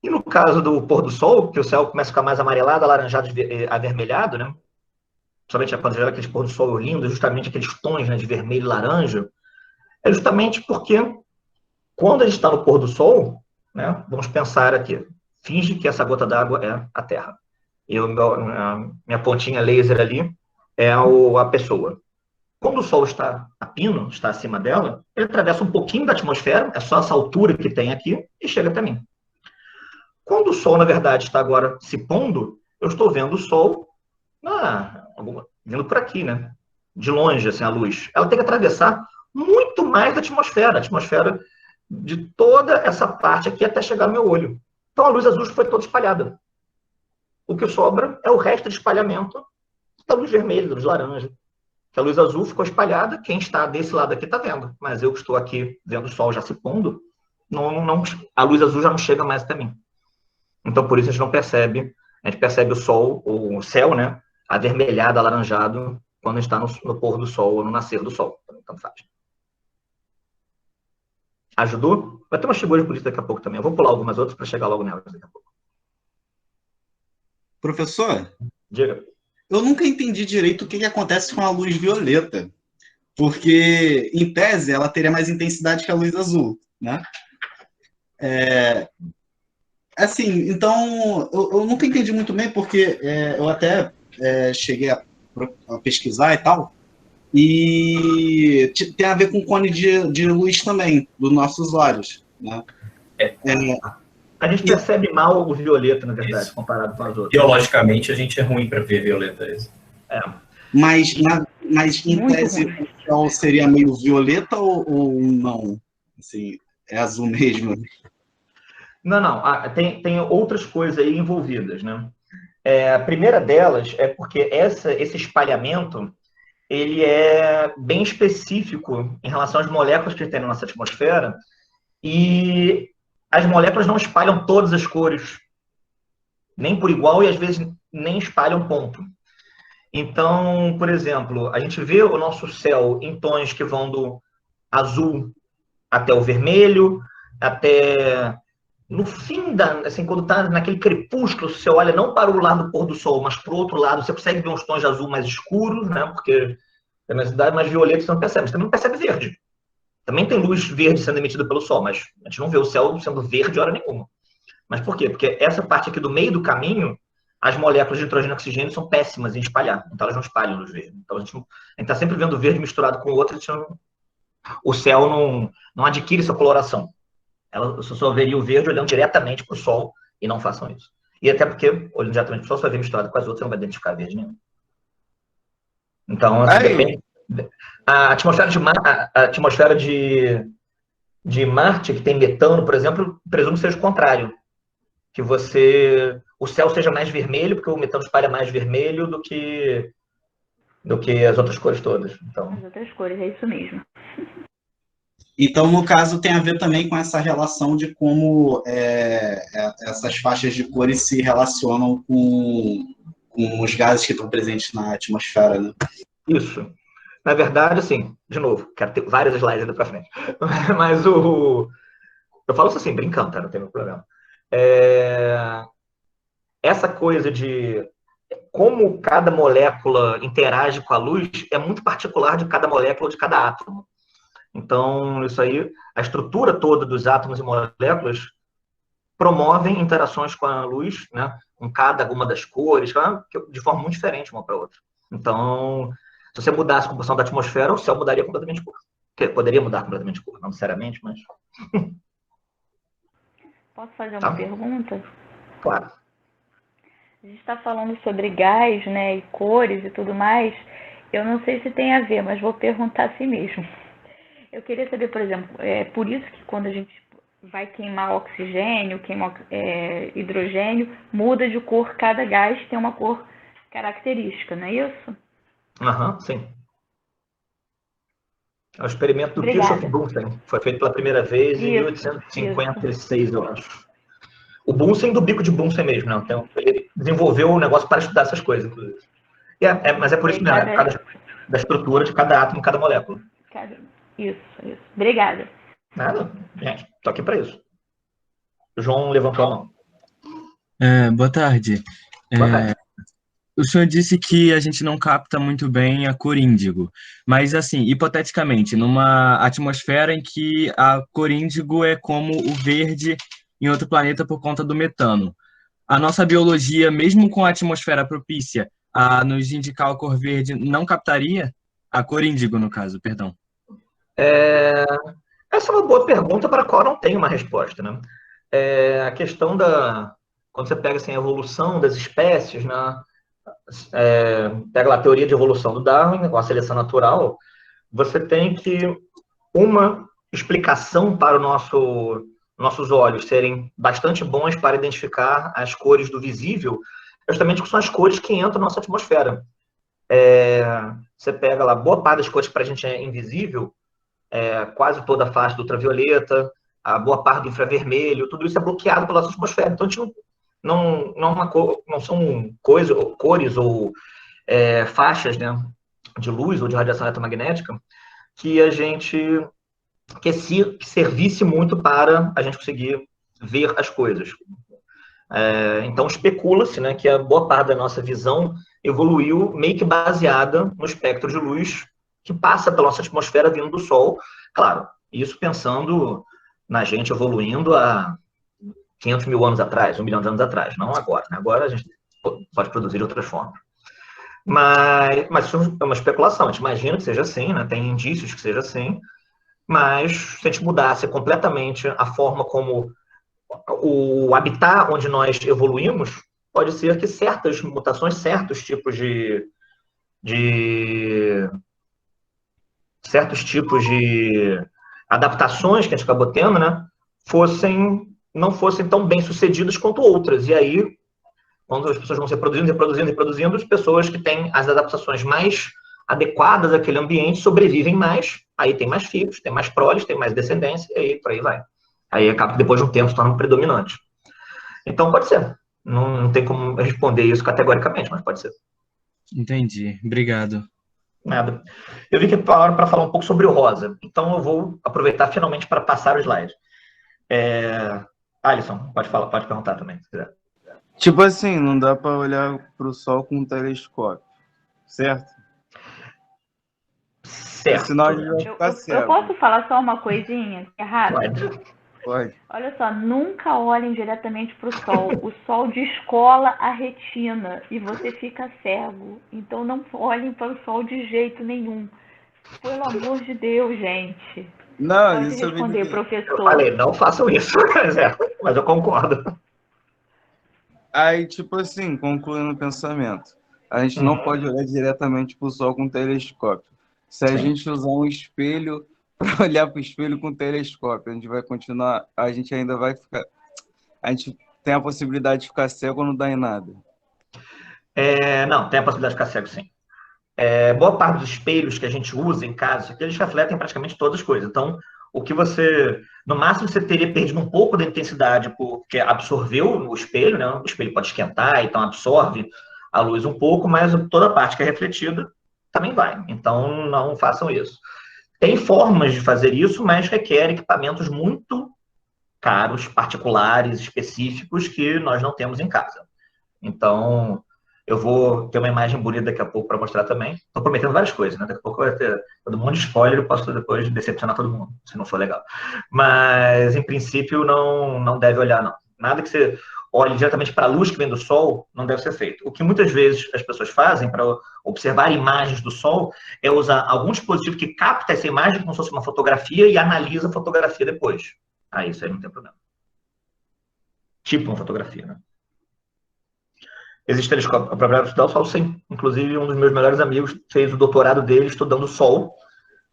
E no caso do pôr do sol, que o céu começa a ficar mais amarelado, alaranjado, avermelhado, né? Principalmente quando gera aquele pôr do sol lindo, justamente aqueles tons, né, de vermelho e laranja, é justamente porque Quando a gente está no pôr do sol, né, vamos pensar aqui, finge que essa gota d'água é a Terra. E minha pontinha laser ali é a pessoa. Quando o Sol está a pino, está acima dela, ele atravessa um pouquinho da atmosfera, é só essa altura que tem aqui, e chega até mim. Quando o Sol, na verdade, está agora se pondo, eu estou vendo o Sol vindo por aqui, né? De longe, assim, a luz. Ela tem que atravessar muito mais da atmosfera, a atmosfera de toda essa parte aqui até chegar no meu olho. Então a luz azul foi toda espalhada. O que sobra é o resto de espalhamento da luz vermelha, da luz laranja. Que a luz azul ficou espalhada, quem está desse lado aqui está vendo. Mas eu que estou aqui vendo o Sol já se pondo, a luz azul já não chega mais até mim. Então por isso a gente não percebe, a gente percebe o Sol, o céu, né, avermelhado, alaranjado, quando está no pôr do Sol ou no nascer do Sol. Então faz. Ajudou? Vai ter umas figuras bonitas daqui a pouco também. Eu vou pular algumas outras para chegar logo nelas daqui a pouco. Professor? Diga. Eu nunca entendi direito o que acontece com a luz violeta. Porque, em tese, ela teria mais intensidade que a luz azul, né? Assim, então, eu nunca entendi muito bem, porque eu até cheguei a pesquisar e tal, e tem a ver com o cone de luz também, dos nossos olhos, né? A gente percebe mal o violeta, na verdade, comparado com as outras. Biologicamente, a gente é ruim para ver violeta. Mas em tese, o céu seria meio violeta ou não? Assim, é azul mesmo? Não. Tem outras coisas aí envolvidas, né? A primeira delas é porque esse espalhamento ele é bem específico em relação às moléculas que tem na nossa atmosfera, e as moléculas não espalham todas as cores, nem por igual, e às vezes nem espalham ponto. Então, por exemplo, a gente vê o nosso céu em tons que vão do azul até o vermelho, até no fim, assim, quando está naquele crepúsculo, você olha não para o lado do pôr do sol, mas para o outro lado, você consegue ver uns tons de azul mais escuros, né? Porque é uma cidade mais violeta, você não percebe. Você também não percebe verde. Também tem luz verde sendo emitida pelo sol, mas a gente não vê o céu sendo verde hora nenhuma. Mas por quê? Porque essa parte aqui do meio do caminho, as moléculas de nitrogênio e oxigênio são péssimas em espalhar. Então elas não espalham luz verde. Então a gente está sempre vendo verde misturado com o outro, o céu não adquire essa coloração. Você só veria o verde olhando diretamente para o sol, e não façam isso. E até porque, olhando diretamente para o sol, você vai ver misturado com as outras, você não vai identificar verde nenhum. Então, assim, depende. A atmosfera de Marte, que tem metano, por exemplo, presumo que seja o contrário. Que o céu seja mais vermelho, porque o metano espalha mais vermelho do que as outras cores todas. Então... As outras cores, é isso mesmo. Então, no caso, tem a ver também com essa relação de como essas faixas de cores se relacionam com os gases que estão presentes na atmosfera, né? Isso. Na verdade, assim, de novo, quero ter vários slides ainda para frente. Mas eu falo isso assim, brincando, tá? Não tem nenhum problema. Essa coisa de como cada molécula interage com a luz é muito particular de cada molécula, de cada átomo. Então, isso aí, a estrutura toda dos átomos e moléculas promovem interações com a luz, né, com cada uma das cores, de forma muito diferente uma para a outra. Então, se você mudasse a composição da atmosfera, o céu mudaria completamente de cor. Poderia mudar completamente de cor, não necessariamente, mas... Posso fazer uma pergunta? Claro. A gente está falando sobre gás, né, e cores e tudo mais. Eu não sei se tem a ver, mas vou perguntar a si mesmo. Eu queria saber, por exemplo, por isso que quando a gente vai queimar oxigênio, queimar hidrogênio, muda de cor, cada gás tem uma cor característica, não é isso? Sim. É o experimento do Kirchhoff-Bunsen. Foi feito pela primeira vez em 1856, eu acho. O Bunsen do bico de Bunsen mesmo, né? Então, ele desenvolveu um negócio para estudar essas coisas, inclusive. Mas é por isso mesmo, da estrutura de cada átomo, cada molécula. Isso. Obrigada. Nada, gente, tô aqui para isso. O João levantou a mão. Boa tarde. Boa tarde. O senhor disse que a gente não capta muito bem a cor índigo, mas assim, hipoteticamente, numa atmosfera em que a cor índigo é como o verde em outro planeta por conta do metano, a nossa biologia, mesmo com a atmosfera propícia a nos indicar a cor verde, não captaria? A cor índigo, no caso, perdão. Essa é uma boa pergunta para a qual não tem uma resposta, né? A questão quando você pega assim, a evolução das espécies, né? Pega lá a teoria de evolução do Darwin, com a seleção natural, você tem que uma explicação para nossos olhos serem bastante bons para identificar as cores do visível, justamente que são as cores que entram na nossa atmosfera. Você pega lá, boa parte das cores que para a gente é invisível, quase toda a faixa do ultravioleta, a boa parte do infravermelho, tudo isso é bloqueado pela nossa atmosfera. Então, a gente não são cores ou faixas, né, de luz ou de radiação eletromagnética que servisse muito para a gente conseguir ver as coisas. Então, especula-se, né, que a boa parte da nossa visão evoluiu meio que baseada no espectro de luz que passa pela nossa atmosfera vindo do Sol. Claro, isso pensando na gente evoluindo há 500 mil anos atrás, 1 milhão de anos atrás, não agora. Né? Agora a gente pode produzir de outras formas. Mas isso é uma especulação, a gente imagina que seja assim, né? Tem indícios que seja assim, mas se a gente mudasse completamente a forma como o habitat onde nós evoluímos, pode ser que certas mutações, certos tipos de adaptações que a gente acabou tendo, né, não fossem tão bem sucedidas quanto outras. E aí, quando as pessoas vão se reproduzindo, as pessoas que têm as adaptações mais adequadas àquele ambiente sobrevivem mais, aí tem mais filhos, tem mais proles, tem mais descendência, e aí por aí vai. Aí acaba que depois de um tempo se torna predominante. Então pode ser. Não tem como responder isso categoricamente, mas pode ser. Entendi. Obrigado. Nada. Eu vi que falaram para falar um pouco sobre o rosa, então eu vou aproveitar finalmente para passar o slide. Alisson, pode perguntar também, se quiser. Tipo assim, não dá para olhar para o Sol com um telescópio, certo? Certo. Senão a gente vai ficar Eu cego. posso falar só uma coisinha? É rápido? Pode. Olha só, nunca olhem diretamente para o Sol. O Sol descola a retina e você fica cego. Então não olhem para o Sol de jeito nenhum. Pelo amor de Deus, gente. Não, Pode isso eu responder, vi. professor. Eu falei, não façam isso, mas eu concordo. Aí, tipo assim, concluindo o pensamento, a gente não pode olhar diretamente para o Sol com telescópio. Se a gente usar um espelho para olhar para o espelho com telescópio, a gente vai continuar, a gente ainda vai ficar, a gente tem a possibilidade de ficar cego ou não dá em nada. Não, tem a possibilidade de ficar cego, sim. Boa parte dos espelhos que a gente usa em casa, eles refletem praticamente todas as coisas. Então, no máximo, você teria perdido um pouco da intensidade porque absorveu o espelho, né? O espelho pode esquentar, então absorve a luz um pouco, mas toda a parte que é refletida também vai. Então, não façam isso. Tem formas de fazer isso, mas requer equipamentos muito caros, particulares, específicos, que nós não temos em casa. Então, eu vou ter uma imagem bonita daqui a pouco para mostrar também. Estou prometendo várias coisas, né? Daqui a pouco vai ter todo mundo de spoiler, eu posso depois decepcionar todo mundo, se não for legal. Mas, em princípio, não deve olhar, não. Nada que você olhe diretamente para a luz que vem do Sol não deve ser feito. O que muitas vezes as pessoas fazem para observar imagens do Sol é usar algum dispositivo que capta essa imagem como se fosse uma fotografia e analisa a fotografia depois. Isso aí não tem problema. Tipo uma fotografia, né? Existe telescópio para estudar o Sol, sim. Inclusive, um dos meus melhores amigos fez o doutorado dele estudando o Sol,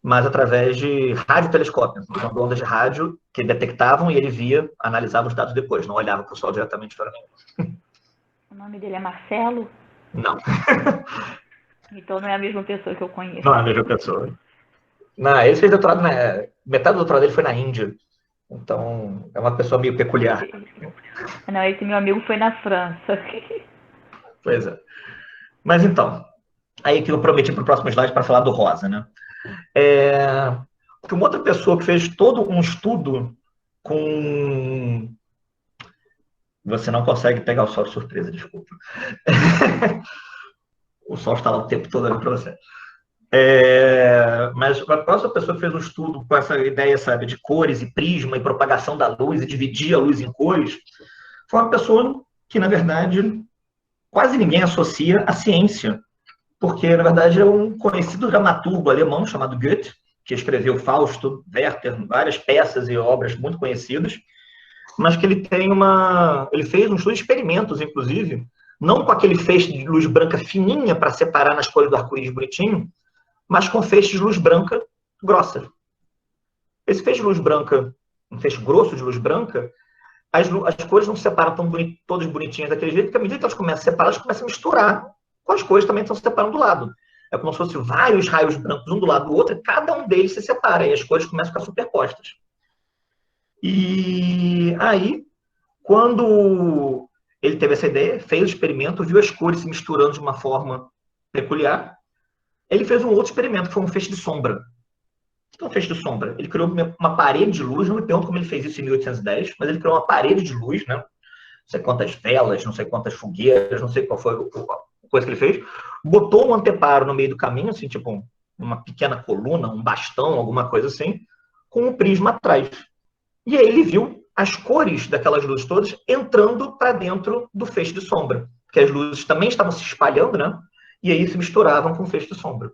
mas através de radiotelescópio. São ondas de rádio que detectavam e ele via, analisava os dados depois, não olhava para o Sol diretamente para mim. O nome dele é Marcelo? Não. Então não é a mesma pessoa que eu conheço. Não é a mesma pessoa. Não, ele fez doutorado, metade do doutorado dele foi na Índia. Então, é uma pessoa meio peculiar. Não, esse meu amigo foi na França. Pois é. Mas então, aí que eu prometi para o próximo slide para falar do rosa, né? Uma outra pessoa que fez todo um estudo com... Você não consegue pegar o sol de surpresa, desculpa. O sol está lá o tempo todo ali para você. Mas a próxima pessoa que fez um estudo com essa ideia, sabe, de cores e prisma e propagação da luz e dividir a luz em cores, foi uma pessoa que, na verdade, quase ninguém associa à ciência, porque, na verdade, é um conhecido dramaturgo alemão chamado Goethe, que escreveu Fausto, Werther, várias peças e obras muito conhecidas, mas que ele fez um estudo de experimentos, inclusive, não com aquele feixe de luz branca fininha para separar nas cores do arco-íris bonitinho, mas com feixe de luz branca grossa. Esse feixe de luz branca, um feixe grosso de luz branca, as cores não se separam todas bonitinhas daquele jeito, porque à medida que elas começam a separar, elas começam a misturar com as cores também estão se separando do lado. É como se fossem vários raios brancos um do lado do outro, e cada um deles se separa, e as cores começam a ficar superpostas. E aí, quando ele teve essa ideia, fez o experimento, viu as cores se misturando de uma forma peculiar, ele fez um outro experimento, que foi um feixe de sombra. O que é um feixe de sombra? Ele criou uma parede de luz, não me pergunto como ele fez isso em 1810, mas ele criou uma parede de luz, né? Não sei quantas velas, não sei quantas fogueiras, não sei qual foi a coisa que ele fez. Botou um anteparo no meio do caminho, assim, tipo uma pequena coluna, um bastão, alguma coisa assim, com um prisma atrás. E aí ele viu as cores daquelas luzes todas entrando para dentro do feixe de sombra, porque as luzes também estavam se espalhando, né? E aí se misturavam com o feixe de sombra.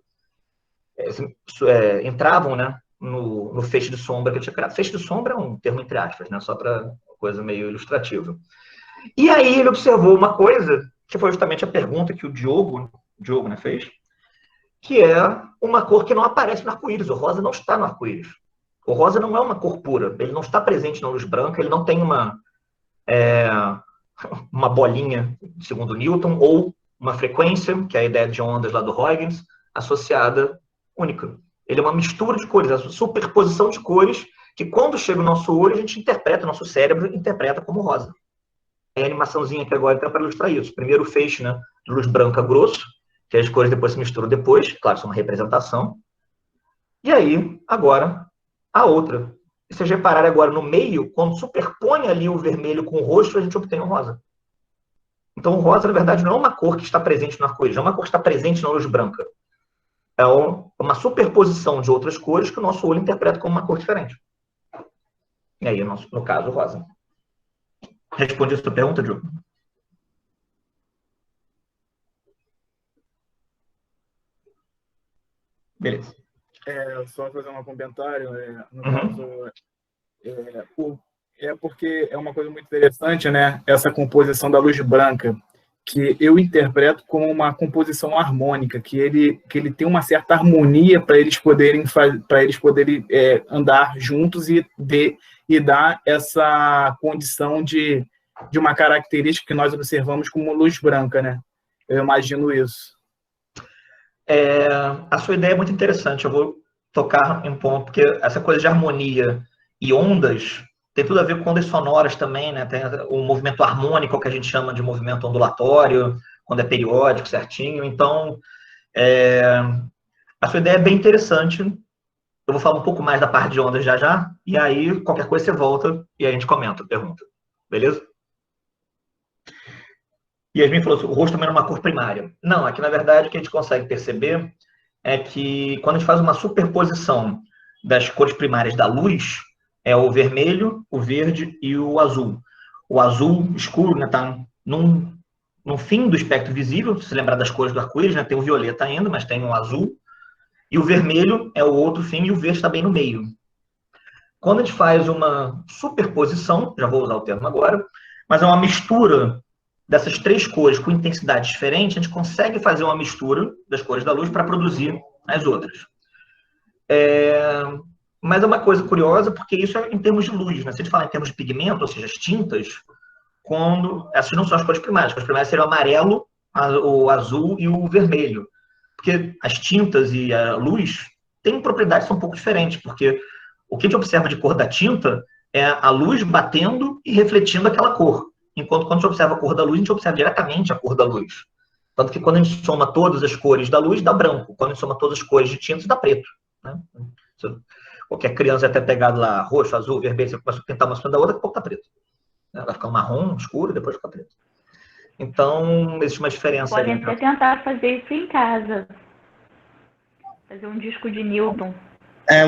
Entravam, né, no feixe de sombra que eu tinha criado. Feixe de sombra é um termo entre aspas, né, só para coisa meio ilustrativa. E aí ele observou uma coisa, que foi justamente a pergunta que o Diogo né, fez, que é uma cor que não aparece no arco-íris. O rosa não está no arco-íris. O rosa não é uma cor pura. Ele não está presente na luz branca, ele não tem uma bolinha, segundo Newton, ou uma frequência, que é a ideia de ondas lá do Huygens, associada única. Ele é uma mistura de cores, a superposição de cores, que quando chega o nosso olho, a gente interpreta, o nosso cérebro interpreta como rosa. É a animaçãozinha que agora está para ilustrar isso. Primeiro o feixe, né, de luz branca grosso, que as cores depois se misturam depois, claro, isso é uma representação. E aí, agora, a outra. Se vocês repararem agora no meio, quando superpõe ali o vermelho com o roxo, a gente obtém o rosa. Então, o rosa, na verdade, não é uma cor que está presente no arco-íris, é uma cor que está presente na luz branca. É uma superposição de outras cores que o nosso olho interpreta como uma cor diferente. E aí, no caso, o rosa. Responde a sua pergunta, Diogo? Beleza. Só fazer um comentário. No caso, porque é uma coisa muito interessante, né? Essa composição da luz branca, que eu interpreto como uma composição harmônica, que ele tem uma certa harmonia para eles poderem andar juntos e dar essa condição de uma característica que nós observamos como luz branca, né? Eu imagino isso. A sua ideia é muito interessante. Eu vou tocar em um ponto, porque essa coisa de harmonia e ondas tem tudo a ver com ondas sonoras também, né? Tem o movimento harmônico, que a gente chama de movimento ondulatório, quando é periódico, certinho. Então, a sua ideia é bem interessante. Eu vou falar um pouco mais da parte de ondas já, e aí qualquer coisa você volta e a gente comenta, pergunta. Beleza? Yasmin falou assim, o roxo também é uma cor primária. Não, aqui na verdade o que a gente consegue perceber é que quando a gente faz uma superposição das cores primárias da luz, é o vermelho, o verde e o azul. O azul escuro, né, está no fim do espectro visível, se você lembrar das cores do arco-íris, né, tem o violeta ainda, mas tem o azul. E o vermelho é o outro fim e o verde está bem no meio. Quando a gente faz uma superposição, já vou usar o termo agora, mas é uma mistura dessas três cores com intensidades diferentes, a gente consegue fazer uma mistura das cores da luz para produzir as outras. Mas é uma coisa curiosa, porque isso é em termos de luz, né? Se a gente falar em termos de pigmento, ou seja, as tintas, essas não são as cores primárias. As cores primárias seriam o amarelo, o azul e o vermelho. Porque as tintas e a luz têm propriedades que são um pouco diferentes, porque o que a gente observa de cor da tinta é a luz batendo e refletindo aquela cor. Enquanto quando a gente observa a cor da luz, a gente observa diretamente a cor da luz. Tanto que quando a gente soma todas as cores da luz, dá branco. Quando a gente soma todas as cores de tintas, dá preto. Né? Qualquer criança até pegado lá, roxo, azul, vermelho, você começa a pintar uma cima da outra, daqui a pouco tá preto. Vai ficar marrom, escuro, depois fica preto. Então, existe uma diferença Podem ali. até tentar fazer isso em casa. Fazer um disco de Newton.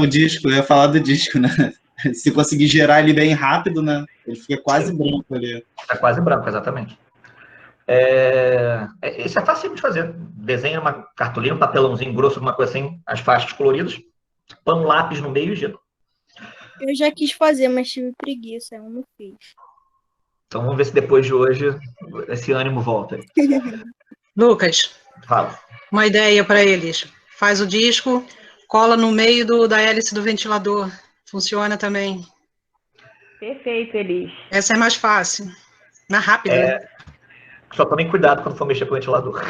O disco, eu ia falar do disco, né? Se conseguir gerar ele bem rápido, né? Ele fica quase branco ali. Fica quase branco, exatamente. Isso é fácil de fazer. Desenha uma cartolina, um papelãozinho grosso, alguma coisa assim, as faixas coloridas, põe um lápis no meio e gira. Eu já quis fazer, mas tive preguiça, eu não fiz. Então vamos ver se depois de hoje esse ânimo volta. Lucas, Fala. uma ideia para eles. Faz o disco, cola no meio da hélice do ventilador. Funciona também. Perfeito, Elis. Essa é mais fácil. Mais rápida. Né? Só tomem cuidado quando for mexer com o ventilador.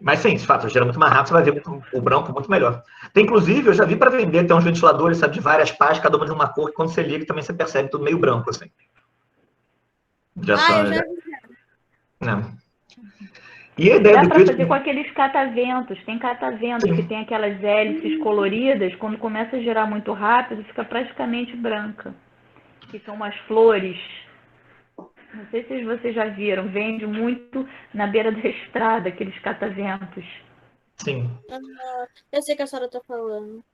Mas sim, de fato, gera muito mais rápido, você vai ver o branco muito melhor. Tem, inclusive, eu já vi para vender, tem uns ventiladores, sabe, de várias pás, cada uma de uma cor, que quando você liga também você percebe tudo meio branco, assim. Eu já vi. Não. E a ideia Dá do para kit... fazer com aqueles cataventos. Tem cataventos que tem aquelas hélices coloridas, quando começa a girar muito rápido, fica praticamente branca. Que são umas flores. Não sei se vocês já viram, vende muito na beira da estrada, aqueles cataventos. Sim. Eu sei que a senhora está falando.